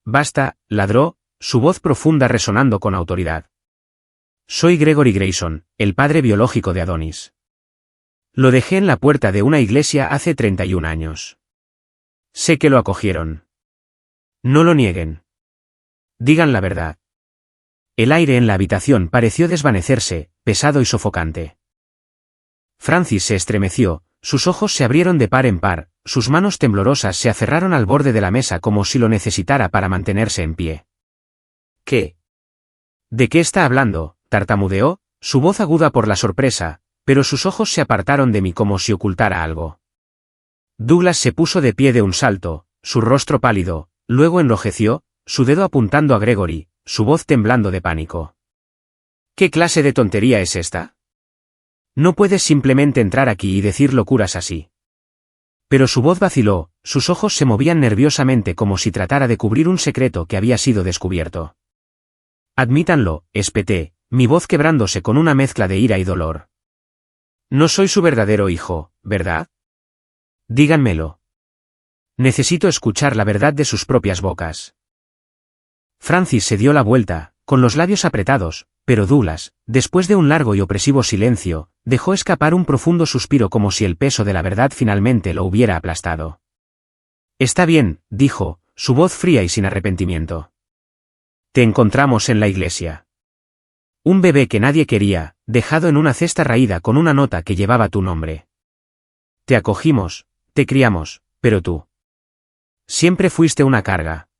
Basta, ladró, su voz profunda resonando con autoridad. Soy Gregory Grayson, el padre biológico de Adonis. Lo dejé en la puerta de una iglesia hace 31 años. Sé que lo acogieron. No lo nieguen. Digan la verdad. El aire en la habitación pareció desvanecerse, pesado y sofocante. Francis se estremeció, sus ojos se abrieron de par en par, sus manos temblorosas se aferraron al borde de la mesa como si lo necesitara para mantenerse en pie. ¿Qué? ¿De qué está hablando?, tartamudeó, su voz aguda por la sorpresa, pero sus ojos se apartaron de mí como si ocultara algo. Douglas se puso de pie de un salto, su rostro pálido, luego enrojeció, su dedo apuntando a Gregory, su voz temblando de pánico. ¿Qué clase de tontería es esta? No puedes simplemente entrar aquí y decir locuras así. Pero su voz vaciló, sus ojos se movían nerviosamente como si tratara de cubrir un secreto que había sido descubierto. Admítanlo, espeté, mi voz quebrándose con una mezcla de ira y dolor. No soy su verdadero hijo, ¿verdad? Díganmelo. Necesito escuchar la verdad de sus propias bocas. Francis se dio la vuelta, con los labios apretados, pero Douglas, después de un largo y opresivo silencio, dejó escapar un profundo suspiro como si el peso de la verdad finalmente lo hubiera aplastado. Está bien, dijo, su voz fría y sin arrepentimiento. Te encontramos en la iglesia. Un bebé que nadie quería, dejado en una cesta raída con una nota que llevaba tu nombre. Te acogimos, te criamos, pero tú. Siempre fuiste una carga.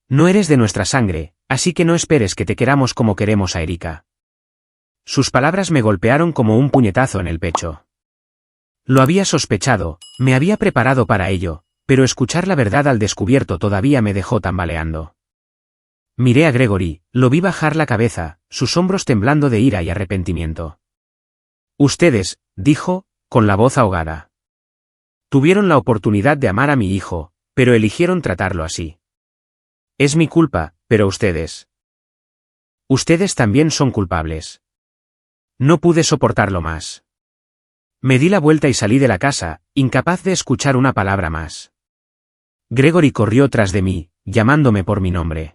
No eres de nuestra sangre, así que no esperes que te queramos como queremos a Erika. Sus palabras me golpearon como un puñetazo en el pecho. Lo había sospechado, me había preparado para ello, pero escuchar la verdad al descubierto todavía me dejó tambaleando. Miré a Gregory, lo vi bajar la cabeza, sus hombros temblando de ira y arrepentimiento. Ustedes, dijo, con la voz ahogada. Tuvieron la oportunidad de amar a mi hijo, pero eligieron tratarlo así. Es mi culpa, pero ustedes. Ustedes también son culpables. No pude soportarlo más. Me di la vuelta y salí de la casa, incapaz de escuchar una palabra más. Gregory corrió tras de mí, llamándome por mi nombre.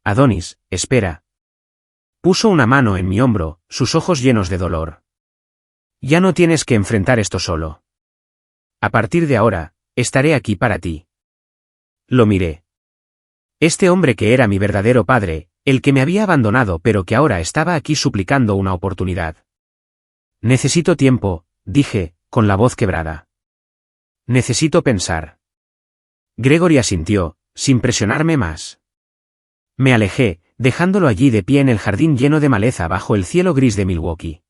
Adonis, espera. Puso una mano en mi hombro, sus ojos llenos de dolor. Ya no tienes que enfrentar esto solo. A partir de ahora, estaré aquí para ti. Lo miré. Este hombre que era mi verdadero padre, el que me había abandonado pero que ahora estaba aquí suplicando una oportunidad. Necesito tiempo, dije, con la voz quebrada. Necesito pensar. Gregory asintió, sin presionarme más. Me alejé, dejándolo allí de pie en el jardín lleno de maleza bajo el cielo gris de Milwaukee.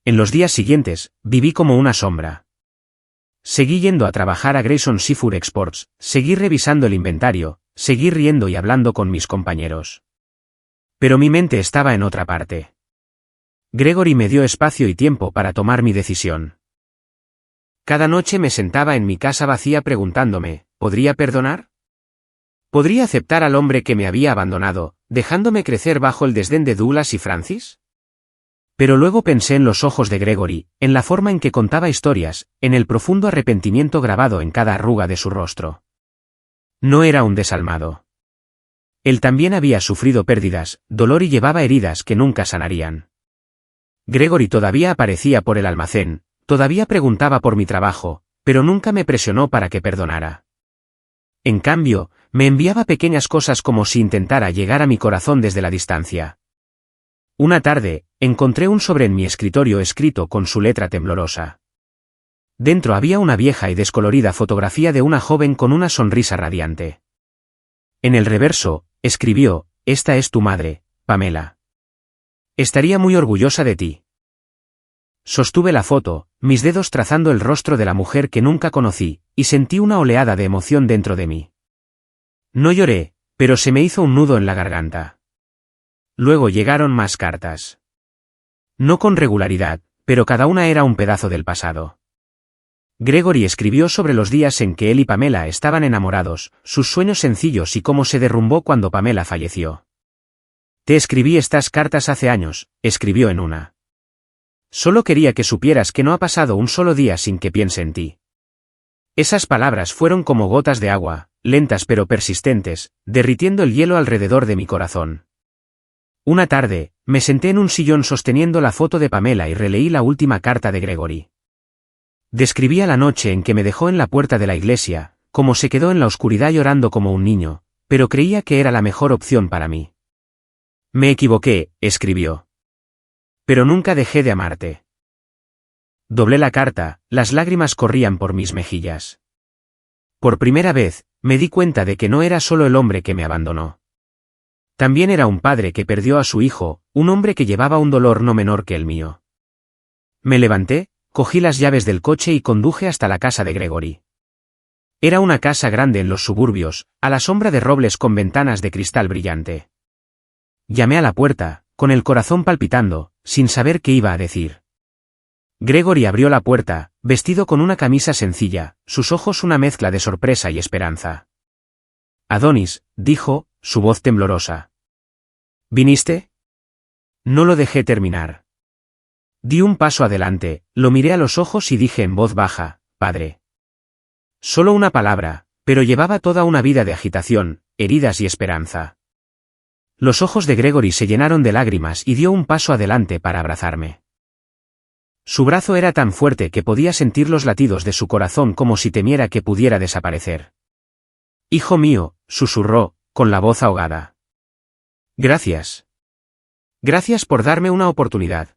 En los días siguientes, viví como una sombra. Seguí yendo a trabajar a Grayson Seafood Exports, seguí revisando el inventario, seguí riendo y hablando con mis compañeros. Pero mi mente estaba en otra parte. Gregory me dio espacio y tiempo para tomar mi decisión. Cada noche me sentaba en mi casa vacía preguntándome, ¿podría perdonar? ¿Podría aceptar al hombre que me había abandonado, dejándome crecer bajo el desdén de Douglas y Francis? Pero luego pensé en los ojos de Gregory, en la forma en que contaba historias, en el profundo arrepentimiento grabado en cada arruga de su rostro. No era un desalmado. Él también había sufrido pérdidas, dolor y llevaba heridas que nunca sanarían. Gregory todavía aparecía por el almacén, todavía preguntaba por mi trabajo, pero nunca me presionó para que perdonara. En cambio, me enviaba pequeñas cosas como si intentara llegar a mi corazón desde la distancia. Una tarde, encontré un sobre en mi escritorio escrito con su letra temblorosa. Dentro había una vieja y descolorida fotografía de una joven con una sonrisa radiante. En el reverso, escribió, «Esta es tu madre, Pamela. Estaría muy orgullosa de ti». Sostuve la foto, mis dedos trazando el rostro de la mujer que nunca conocí, y sentí una oleada de emoción dentro de mí. No lloré, pero se me hizo un nudo en la garganta. Luego llegaron más cartas. No con regularidad, pero cada una era un pedazo del pasado. Gregory escribió sobre los días en que él y Pamela estaban enamorados, sus sueños sencillos y cómo se derrumbó cuando Pamela falleció. Te escribí estas cartas hace años, escribió en una. Solo quería que supieras que no ha pasado un solo día sin que piense en ti. Esas palabras fueron como gotas de agua, lentas pero persistentes, derritiendo el hielo alrededor de mi corazón. Una tarde, me senté en un sillón sosteniendo la foto de Pamela y releí la última carta de Gregory. Describía la noche en que me dejó en la puerta de la iglesia, cómo se quedó en la oscuridad llorando como un niño, pero creía que era la mejor opción para mí. Me equivoqué, escribió. Pero nunca dejé de amarte. Doblé la carta, las lágrimas corrían por mis mejillas. Por primera vez, me di cuenta de que no era solo el hombre que me abandonó. También era un padre que perdió a su hijo, un hombre que llevaba un dolor no menor que el mío. Me levanté, cogí las llaves del coche y conduje hasta la casa de Gregory. Era una casa grande en los suburbios, a la sombra de robles con ventanas de cristal brillante. Llamé a la puerta, con el corazón palpitando, sin saber qué iba a decir. Gregory abrió la puerta, vestido con una camisa sencilla, sus ojos una mezcla de sorpresa y esperanza. Adonis, dijo, su voz temblorosa. ¿Viniste? No lo dejé terminar. Di un paso adelante, lo miré a los ojos y dije en voz baja, «Padre». Solo una palabra, pero llevaba toda una vida de agitación, heridas y esperanza. Los ojos de Gregory se llenaron de lágrimas y dio un paso adelante para abrazarme. Su brazo era tan fuerte que podía sentir los latidos de su corazón como si temiera que pudiera desaparecer. «Hijo mío», susurró, con la voz ahogada. «Gracias». Gracias por darme una oportunidad.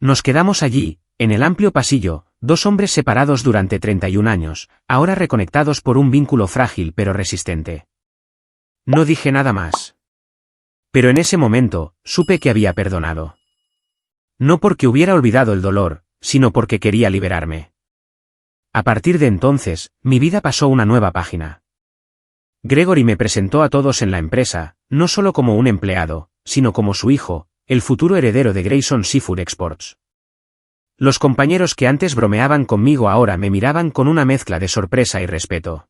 Nos quedamos allí, en el amplio pasillo, dos hombres separados durante 31 años, ahora reconectados por un vínculo frágil pero resistente. No dije nada más. Pero en ese momento, supe que había perdonado. No porque hubiera olvidado el dolor, sino porque quería liberarme. A partir de entonces, mi vida pasó una nueva página. Gregory me presentó a todos en la empresa, no solo como un empleado, sino como su hijo, el futuro heredero de Grayson Seafood Exports. Los compañeros que antes bromeaban conmigo ahora me miraban con una mezcla de sorpresa y respeto.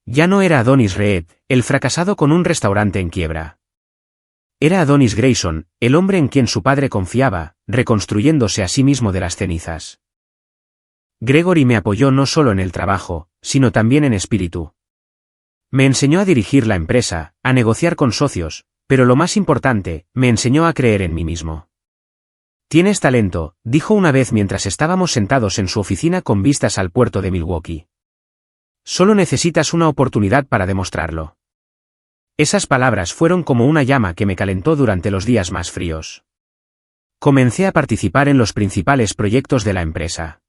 Ya no era Adonis Reed, el fracasado con un restaurante en quiebra. Era Adonis Grayson, el hombre en quien su padre confiaba, reconstruyéndose a sí mismo de las cenizas. Gregory me apoyó no solo en el trabajo, sino también en espíritu. Me enseñó a dirigir la empresa, a negociar con socios, pero lo más importante, me enseñó a creer en mí mismo. Tienes talento, dijo una vez mientras estábamos sentados en su oficina con vistas al puerto de Milwaukee. Solo necesitas una oportunidad para demostrarlo. Esas palabras fueron como una llama que me calentó durante los días más fríos. Comencé a participar en los principales proyectos de la empresa.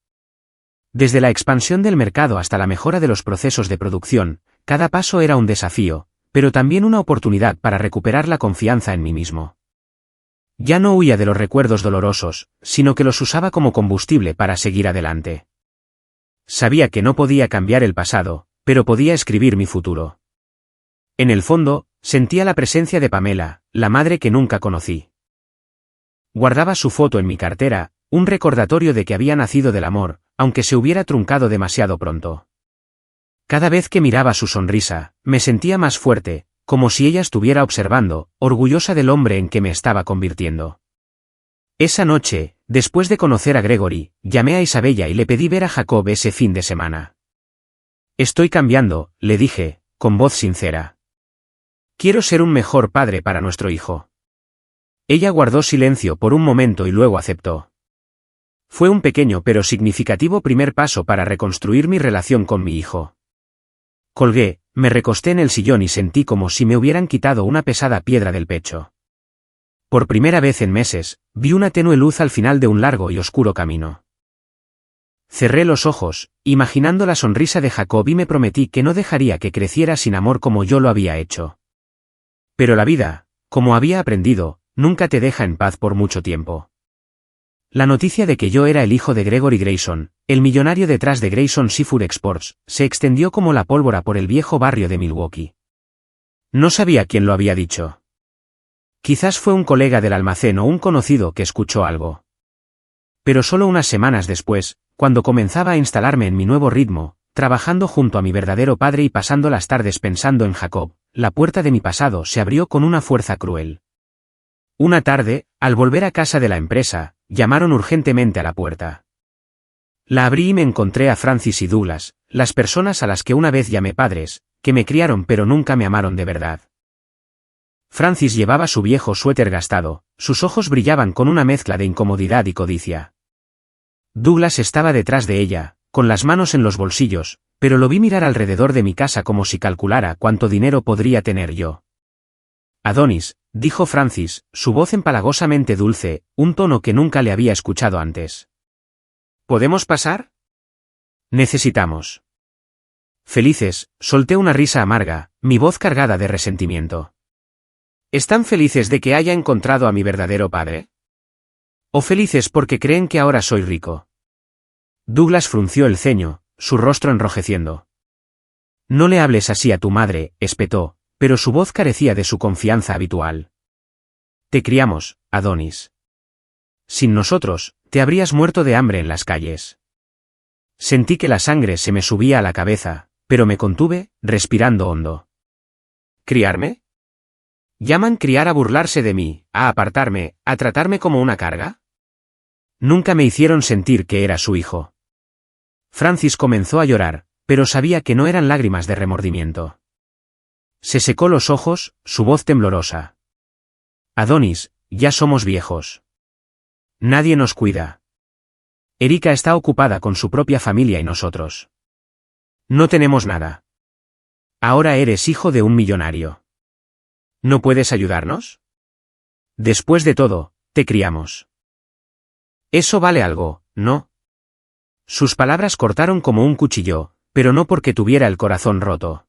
Desde la expansión del mercado hasta la mejora de los procesos de producción, cada paso era un desafío, pero también una oportunidad para recuperar la confianza en mí mismo. Ya no huía de los recuerdos dolorosos, sino que los usaba como combustible para seguir adelante. Sabía que no podía cambiar el pasado, pero podía escribir mi futuro. En el fondo, sentía la presencia de Pamela, la madre que nunca conocí. Guardaba su foto en mi cartera, un recordatorio de que había nacido del amor, aunque se hubiera truncado demasiado pronto. Cada vez que miraba su sonrisa, me sentía más fuerte, como si ella estuviera observando, orgullosa del hombre en que me estaba convirtiendo. Esa noche, después de conocer a Gregory, llamé a Isabella y le pedí ver a Jacob ese fin de semana. Estoy cambiando, le dije, con voz sincera. Quiero ser un mejor padre para nuestro hijo. Ella guardó silencio por un momento y luego aceptó. Fue un pequeño pero significativo primer paso para reconstruir mi relación con mi hijo. Colgué, me recosté en el sillón y sentí como si me hubieran quitado una pesada piedra del pecho. Por primera vez en meses, vi una tenue luz al final de un largo y oscuro camino. Cerré los ojos, imaginando la sonrisa de Jacob y me prometí que no dejaría que creciera sin amor como yo lo había hecho. Pero la vida, como había aprendido, nunca te deja en paz por mucho tiempo. La noticia de que yo era el hijo de Gregory Grayson, el millonario detrás de Grayson Seafood Exports, se extendió como la pólvora por el viejo barrio de Milwaukee. No sabía quién lo había dicho. Quizás fue un colega del almacén o un conocido que escuchó algo. Pero solo unas semanas después, cuando comenzaba a instalarme en mi nuevo ritmo, trabajando junto a mi verdadero padre y pasando las tardes pensando en Jacob, la puerta de mi pasado se abrió con una fuerza cruel. Una tarde, al volver a casa de la empresa, llamaron urgentemente a la puerta. La abrí y me encontré a Francis y Douglas, las personas a las que una vez llamé padres, que me criaron pero nunca me amaron de verdad. Francis llevaba su viejo suéter gastado, sus ojos brillaban con una mezcla de incomodidad y codicia. Douglas estaba detrás de ella, con las manos en los bolsillos, pero lo vi mirar alrededor de mi casa como si calculara cuánto dinero podría tener yo. Adonis, dijo Francis, su voz empalagosamente dulce, un tono que nunca le había escuchado antes. ¿Podemos pasar? Necesitamos. Felices, solté una risa amarga, mi voz cargada de resentimiento. ¿Están felices de que haya encontrado a mi verdadero padre? ¿O felices porque creen que ahora soy rico? Douglas frunció el ceño, su rostro enrojeciendo. No le hables así a tu madre, espetó, pero su voz carecía de su confianza habitual. Te criamos, Adonis. Sin nosotros, te habrías muerto de hambre en las calles. Sentí que la sangre se me subía a la cabeza, pero me contuve, respirando hondo. ¿Criarme? ¿Llaman criar a burlarse de mí, a apartarme, a tratarme como una carga? Nunca me hicieron sentir que era su hijo. Francis comenzó a llorar, pero sabía que no eran lágrimas de remordimiento. Se secó los ojos, su voz temblorosa. Adonis, ya somos viejos. Nadie nos cuida. Erika está ocupada con su propia familia y nosotros. No tenemos nada. Ahora eres hijo de un millonario. ¿No puedes ayudarnos? Después de todo, te criamos. Eso vale algo, ¿no? Sus palabras cortaron como un cuchillo, pero no porque tuviera el corazón roto.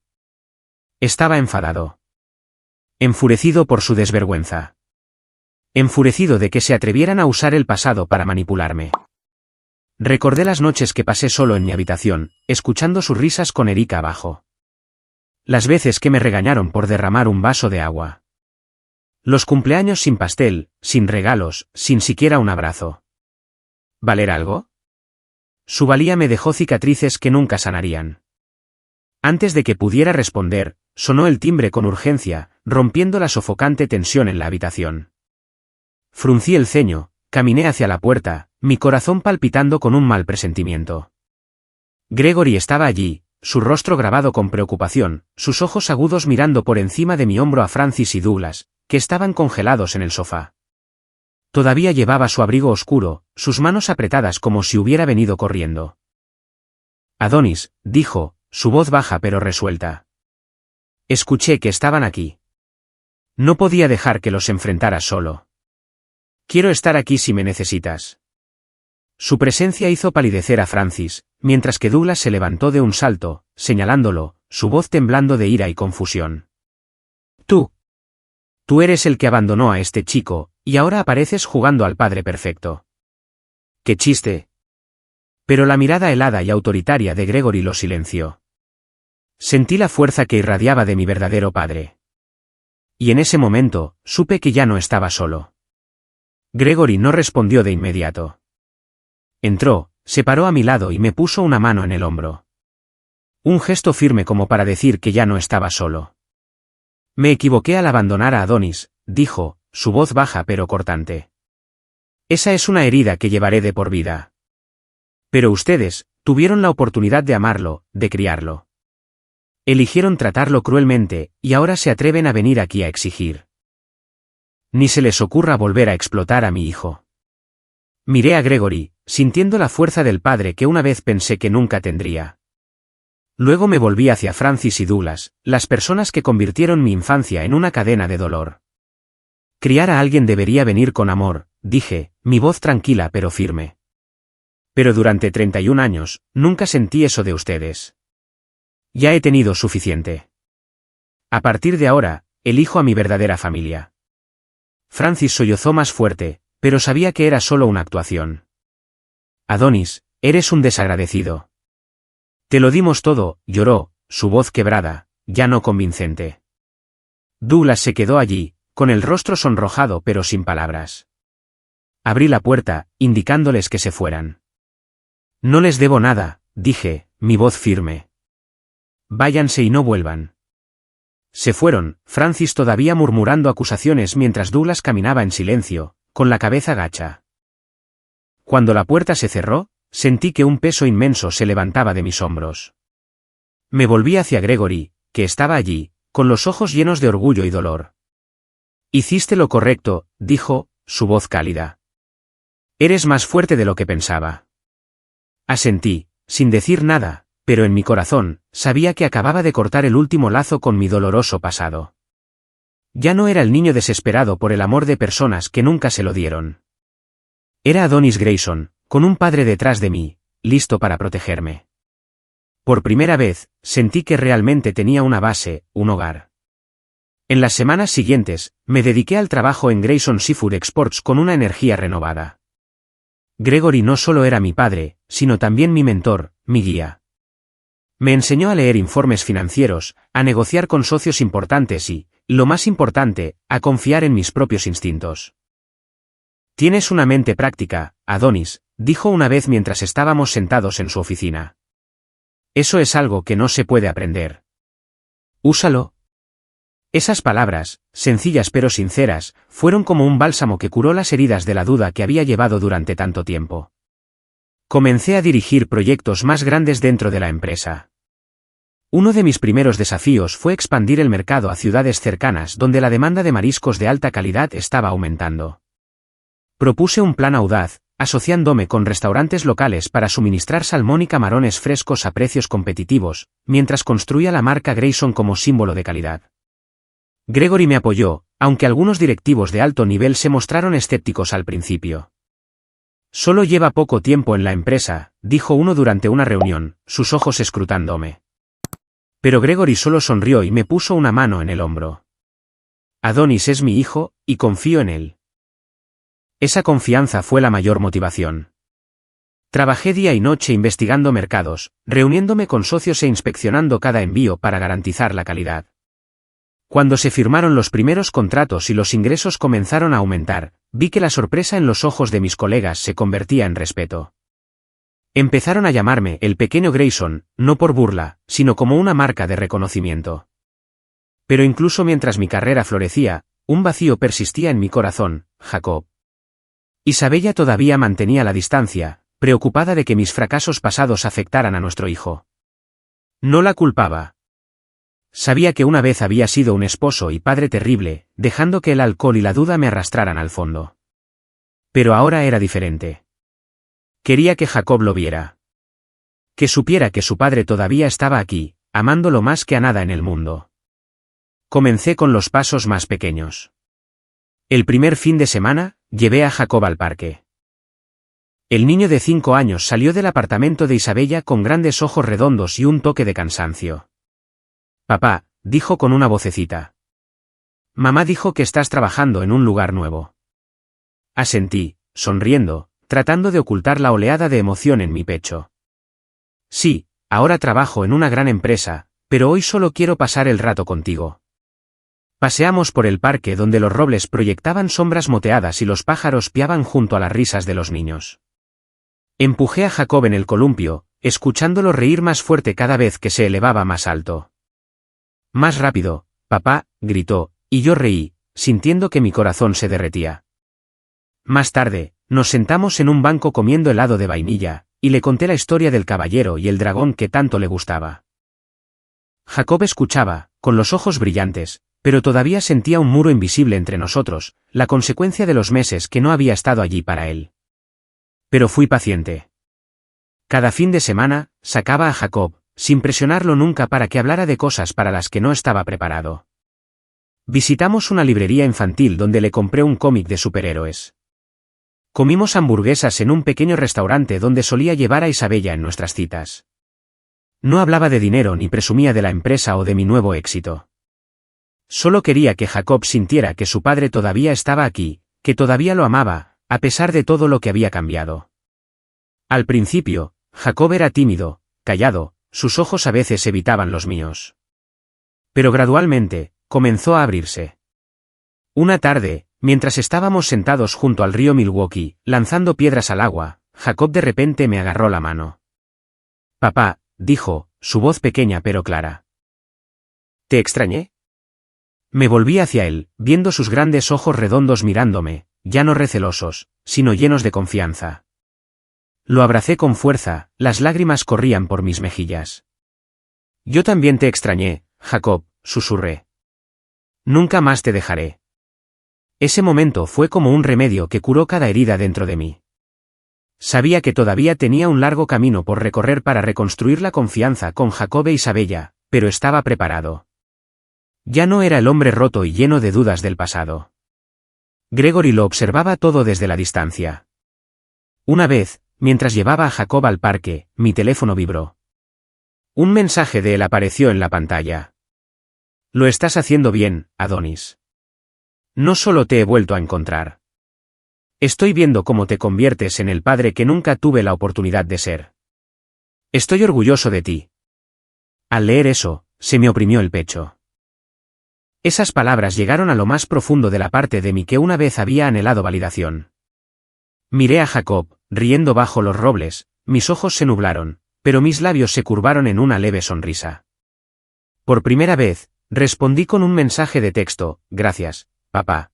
Estaba enfadado. Enfurecido por su desvergüenza. Enfurecido de que se atrevieran a usar el pasado para manipularme. Recordé las noches que pasé solo en mi habitación, escuchando sus risas con Erika abajo. Las veces que me regañaron por derramar un vaso de agua. Los cumpleaños sin pastel, sin regalos, sin siquiera un abrazo. ¿Valer algo? Su valía me dejó cicatrices que nunca sanarían. Antes de que pudiera responder, sonó el timbre con urgencia, rompiendo la sofocante tensión en la habitación. Fruncí el ceño, caminé hacia la puerta, mi corazón palpitando con un mal presentimiento. Gregory estaba allí, su rostro grabado con preocupación, sus ojos agudos mirando por encima de mi hombro a Francis y Douglas, que estaban congelados en el sofá. Todavía llevaba su abrigo oscuro, sus manos apretadas como si hubiera venido corriendo. Adonis, dijo, su voz baja pero resuelta. Escuché que estaban aquí. No podía dejar que los enfrentara solo. Quiero estar aquí si me necesitas. Su presencia hizo palidecer a Francis, mientras que Douglas se levantó de un salto, señalándolo, su voz temblando de ira y confusión. Tú eres el que abandonó a este chico, y ahora apareces jugando al padre perfecto. ¡Qué chiste! Pero la mirada helada y autoritaria de Gregory lo silenció. Sentí la fuerza que irradiaba de mi verdadero padre. Y en ese momento, supe que ya no estaba solo. Gregory no respondió de inmediato. Entró, se paró a mi lado y me puso una mano en el hombro. Un gesto firme como para decir que ya no estaba solo. Me equivoqué al abandonar a Adonis, dijo, su voz baja pero cortante. Esa es una herida que llevaré de por vida. Pero ustedes, tuvieron la oportunidad de amarlo, de criarlo. Eligieron tratarlo cruelmente, y ahora se atreven a venir aquí a exigir. Ni se les ocurra volver a explotar a mi hijo. Miré a Gregory, sintiendo la fuerza del padre que una vez pensé que nunca tendría. Luego me volví hacia Francis y Douglas, las personas que convirtieron mi infancia en una cadena de dolor. Criar a alguien debería venir con amor, dije, mi voz tranquila pero firme. Pero durante 31 años, nunca sentí eso de ustedes. Ya he tenido suficiente. A partir de ahora, elijo a mi verdadera familia. Francis sollozó más fuerte, pero sabía que era solo una actuación. Adonis, eres un desagradecido. Te lo dimos todo, lloró, su voz quebrada, ya no convincente. Douglas se quedó allí, con el rostro sonrojado pero sin palabras. Abrí la puerta, indicándoles que se fueran. No les debo nada, dije, mi voz firme. Váyanse y no vuelvan. Se fueron, Francis todavía murmurando acusaciones mientras Douglas caminaba en silencio, con la cabeza gacha. Cuando la puerta se cerró, sentí que un peso inmenso se levantaba de mis hombros. Me volví hacia Gregory, que estaba allí, con los ojos llenos de orgullo y dolor. Hiciste lo correcto, dijo, su voz cálida. Eres más fuerte de lo que pensaba. Asentí, sin decir nada, pero en mi corazón, sabía que acababa de cortar el último lazo con mi doloroso pasado. Ya no era el niño desesperado por el amor de personas que nunca se lo dieron. Era Adonis Grayson, con un padre detrás de mí, listo para protegerme. Por primera vez, sentí que realmente tenía una base, un hogar. En las semanas siguientes, me dediqué al trabajo en Grayson Seafood Exports con una energía renovada. Gregory no solo era mi padre, sino también mi mentor, mi guía. Me enseñó a leer informes financieros, a negociar con socios importantes y, lo más importante, a confiar en mis propios instintos. Tienes una mente práctica, Adonis, dijo una vez mientras estábamos sentados en su oficina. Eso es algo que no se puede aprender. Úsalo. Esas palabras, sencillas pero sinceras, fueron como un bálsamo que curó las heridas de la duda que había llevado durante tanto tiempo. Comencé a dirigir proyectos más grandes dentro de la empresa. Uno de mis primeros desafíos fue expandir el mercado a ciudades cercanas donde la demanda de mariscos de alta calidad estaba aumentando. Propuse un plan audaz, asociándome con restaurantes locales para suministrar salmón y camarones frescos a precios competitivos, mientras construía la marca Grayson como símbolo de calidad. Gregory me apoyó, aunque algunos directivos de alto nivel se mostraron escépticos al principio. Solo lleva poco tiempo en la empresa, dijo uno durante una reunión, sus ojos escrutándome. Pero Gregory solo sonrió y me puso una mano en el hombro. Adonis es mi hijo, y confío en él. Esa confianza fue la mayor motivación. Trabajé día y noche investigando mercados, reuniéndome con socios e inspeccionando cada envío para garantizar la calidad. Cuando se firmaron los primeros contratos y los ingresos comenzaron a aumentar, vi que la sorpresa en los ojos de mis colegas se convertía en respeto. Empezaron a llamarme el pequeño Grayson, no por burla, sino como una marca de reconocimiento. Pero incluso mientras mi carrera florecía, un vacío persistía en mi corazón, Jacob. Isabella todavía mantenía la distancia, preocupada de que mis fracasos pasados afectaran a nuestro hijo. No la culpaba. Sabía que una vez había sido un esposo y padre terrible, dejando que el alcohol y la duda me arrastraran al fondo. Pero ahora era diferente. Quería que Jacob lo viera. Que supiera que su padre todavía estaba aquí, amándolo más que a nada en el mundo. Comencé con los pasos más pequeños. El primer fin de semana, llevé a Jacob al parque. El niño de 5 años salió del apartamento de Isabella con grandes ojos redondos y un toque de cansancio. Papá, dijo con una vocecita. Mamá dijo que estás trabajando en un lugar nuevo. Asentí, sonriendo, tratando de ocultar la oleada de emoción en mi pecho. Sí, ahora trabajo en una gran empresa, pero hoy solo quiero pasar el rato contigo. Paseamos por el parque donde los robles proyectaban sombras moteadas y los pájaros piaban junto a las risas de los niños. Empujé a Jacob en el columpio, escuchándolo reír más fuerte cada vez que se elevaba más alto. Más rápido, papá, gritó, y yo reí, sintiendo que mi corazón se derretía. Más tarde, nos sentamos en un banco comiendo helado de vainilla, y le conté la historia del caballero y el dragón que tanto le gustaba. Jacob escuchaba, con los ojos brillantes, pero todavía sentía un muro invisible entre nosotros, la consecuencia de los meses que no había estado allí para él. Pero fui paciente. Cada fin de semana, sacaba a Jacob, sin presionarlo nunca para que hablara de cosas para las que no estaba preparado. Visitamos una librería infantil donde le compré un cómic de superhéroes. Comimos hamburguesas en un pequeño restaurante donde solía llevar a Isabella en nuestras citas. No hablaba de dinero ni presumía de la empresa o de mi nuevo éxito. Solo quería que Jacob sintiera que su padre todavía estaba aquí, que todavía lo amaba, a pesar de todo lo que había cambiado. Al principio, Jacob era tímido, callado, sus ojos a veces evitaban los míos. Pero gradualmente, comenzó a abrirse. Una tarde, mientras estábamos sentados junto al río Milwaukee, lanzando piedras al agua, Jacob de repente me agarró la mano. Papá, dijo, su voz pequeña pero clara. ¿Te extrañé? Me volví hacia él, viendo sus grandes ojos redondos mirándome, ya no recelosos, sino llenos de confianza. Lo abracé con fuerza, las lágrimas corrían por mis mejillas. Yo también te extrañé, Jacob, susurré. Nunca más te dejaré. Ese momento fue como un remedio que curó cada herida dentro de mí. Sabía que todavía tenía un largo camino por recorrer para reconstruir la confianza con Jacob e Isabella, pero estaba preparado. Ya no era el hombre roto y lleno de dudas del pasado. Gregory lo observaba todo desde la distancia. Una vez, mientras llevaba a Jacob al parque, mi teléfono vibró. Un mensaje de él apareció en la pantalla. Lo estás haciendo bien, Adonis. No solo te he vuelto a encontrar. Estoy viendo cómo te conviertes en el padre que nunca tuve la oportunidad de ser. Estoy orgulloso de ti. Al leer eso, se me oprimió el pecho. Esas palabras llegaron a lo más profundo de la parte de mí que una vez había anhelado validación. Miré a Jacob, riendo bajo los robles, mis ojos se nublaron, pero mis labios se curvaron en una leve sonrisa. Por primera vez, respondí con un mensaje de texto, gracias, papá.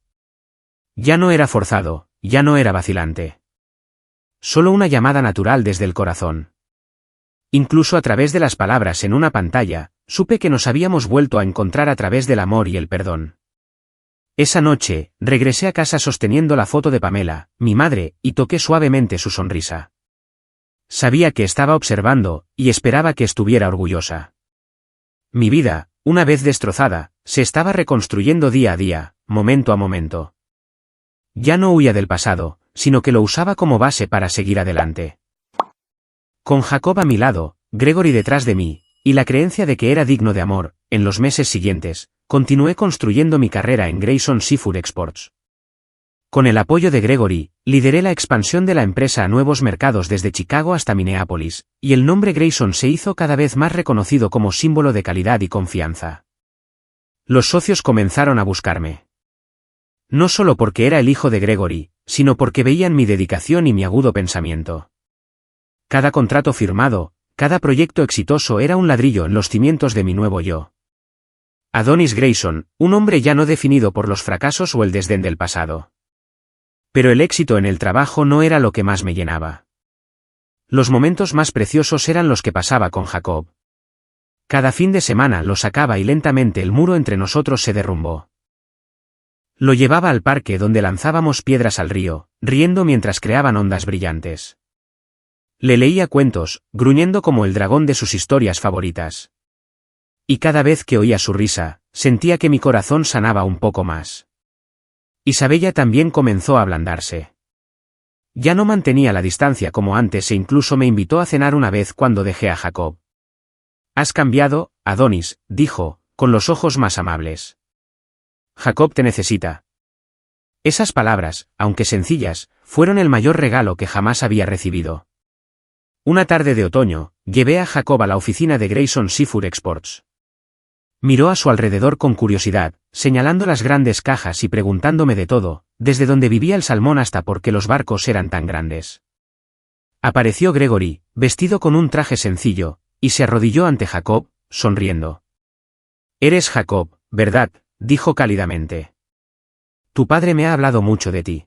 Ya no era forzado, ya no era vacilante. Solo una llamada natural desde el corazón. Incluso a través de las palabras en una pantalla, supe que nos habíamos vuelto a encontrar a través del amor y el perdón. Esa noche, regresé a casa sosteniendo la foto de Pamela, mi madre, y toqué suavemente su sonrisa. Sabía que estaba observando, y esperaba que estuviera orgullosa. Mi vida, una vez destrozada, se estaba reconstruyendo día a día, momento a momento. Ya no huía del pasado, sino que lo usaba como base para seguir adelante. Con Jacob a mi lado, Gregory detrás de mí, y la creencia de que era digno de amor, en los meses siguientes, continué construyendo mi carrera en Grayson Seafood Exports. Con el apoyo de Gregory, lideré la expansión de la empresa a nuevos mercados desde Chicago hasta Minneapolis, y el nombre Grayson se hizo cada vez más reconocido como símbolo de calidad y confianza. Los socios comenzaron a buscarme. No solo porque era el hijo de Gregory, sino porque veían mi dedicación y mi agudo pensamiento. Cada contrato firmado, cada proyecto exitoso era un ladrillo en los cimientos de mi nuevo yo. Adonis Grayson, un hombre ya no definido por los fracasos o el desdén del pasado. Pero el éxito en el trabajo no era lo que más me llenaba. Los momentos más preciosos eran los que pasaba con Jacob. Cada fin de semana lo sacaba y lentamente el muro entre nosotros se derrumbó. Lo llevaba al parque donde lanzábamos piedras al río, riendo mientras creaban ondas brillantes. Le leía cuentos, gruñendo como el dragón de sus historias favoritas. Y cada vez que oía su risa, sentía que mi corazón sanaba un poco más. Isabella también comenzó a ablandarse. Ya no mantenía la distancia como antes e incluso me invitó a cenar una vez cuando dejé a Jacob. «Has cambiado, Adonis», dijo, con los ojos más amables. «Jacob te necesita». Esas palabras, aunque sencillas, fueron el mayor regalo que jamás había recibido. Una tarde de otoño, llevé a Jacob a la oficina de Grayson Seafood Exports. Miró a su alrededor con curiosidad, señalando las grandes cajas y preguntándome de todo, desde dónde vivía el salmón hasta por qué los barcos eran tan grandes. Apareció Gregory, vestido con un traje sencillo, y se arrodilló ante Jacob, sonriendo. «Eres Jacob, ¿verdad?», dijo cálidamente. «Tu padre me ha hablado mucho de ti».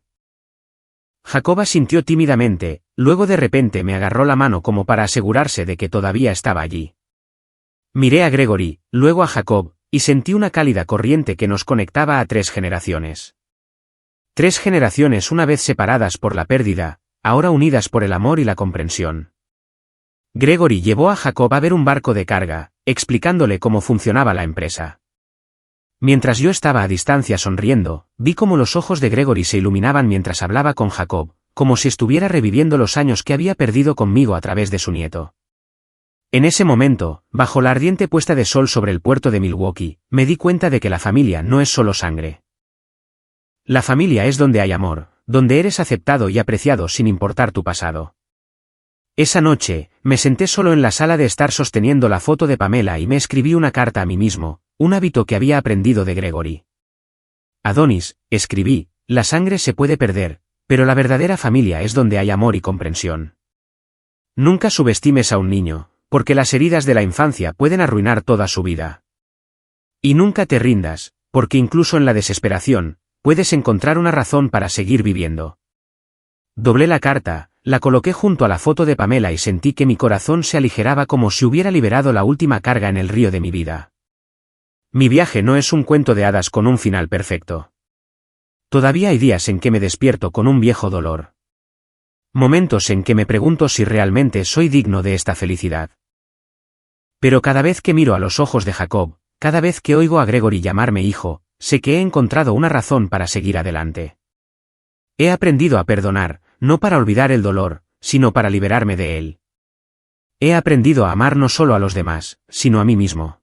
Jacob asintió tímidamente, luego de repente me agarró la mano como para asegurarse de que todavía estaba allí. Miré a Gregory, luego a Jacob, y sentí una cálida corriente que nos conectaba a 3 generaciones. 3 generaciones una vez separadas por la pérdida, ahora unidas por el amor y la comprensión. Gregory llevó a Jacob a ver un barco de carga, explicándole cómo funcionaba la empresa. Mientras yo estaba a distancia sonriendo, vi cómo los ojos de Gregory se iluminaban mientras hablaba con Jacob, como si estuviera reviviendo los años que había perdido conmigo a través de su nieto. En ese momento, bajo la ardiente puesta de sol sobre el puerto de Milwaukee, me di cuenta de que la familia no es solo sangre. La familia es donde hay amor, donde eres aceptado y apreciado sin importar tu pasado. Esa noche, me senté solo en la sala de estar sosteniendo la foto de Pamela y me escribí una carta a mí mismo, un hábito que había aprendido de Gregory. Adonis, escribí, la sangre se puede perder, pero la verdadera familia es donde hay amor y comprensión. Nunca subestimes a un niño, porque las heridas de la infancia pueden arruinar toda su vida. Y nunca te rindas, porque incluso en la desesperación, puedes encontrar una razón para seguir viviendo. Doblé la carta, la coloqué junto a la foto de Pamela y sentí que mi corazón se aligeraba como si hubiera liberado la última carga en el río de mi vida. Mi viaje no es un cuento de hadas con un final perfecto. Todavía hay días en que me despierto con un viejo dolor. Momentos en que me pregunto si realmente soy digno de esta felicidad. Pero cada vez que miro a los ojos de Jacob, cada vez que oigo a Gregory llamarme hijo, sé que he encontrado una razón para seguir adelante. He aprendido a perdonar, no para olvidar el dolor, sino para liberarme de él. He aprendido a amar no solo a los demás, sino a mí mismo.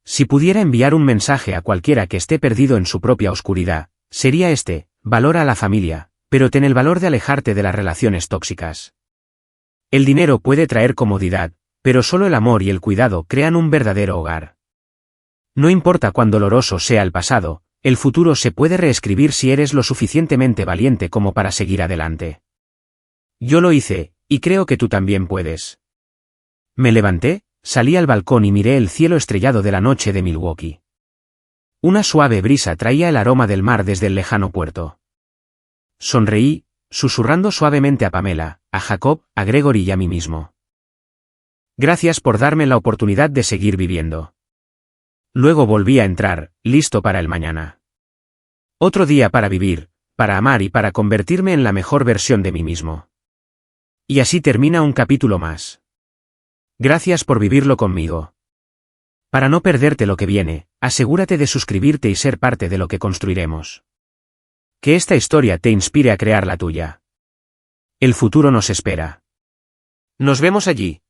Si pudiera enviar un mensaje a cualquiera que esté perdido en su propia oscuridad, sería este: valora a la familia, pero ten el valor de alejarte de las relaciones tóxicas. El dinero puede traer comodidad, pero solo el amor y el cuidado crean un verdadero hogar. No importa cuán doloroso sea el pasado, el futuro se puede reescribir si eres lo suficientemente valiente como para seguir adelante. Yo lo hice, y creo que tú también puedes. Me levanté, salí al balcón y miré el cielo estrellado de la noche de Milwaukee. Una suave brisa traía el aroma del mar desde el lejano puerto. Sonreí, susurrando suavemente a Pamela, a Jacob, a Gregory y a mí mismo. Gracias por darme la oportunidad de seguir viviendo. Luego volví a entrar, listo para el mañana. Otro día para vivir, para amar y para convertirme en la mejor versión de mí mismo. Y así termina un capítulo más. Gracias por vivirlo conmigo. Para no perderte lo que viene, asegúrate de suscribirte y ser parte de lo que construiremos. Que esta historia te inspire a crear la tuya. El futuro nos espera. Nos vemos allí.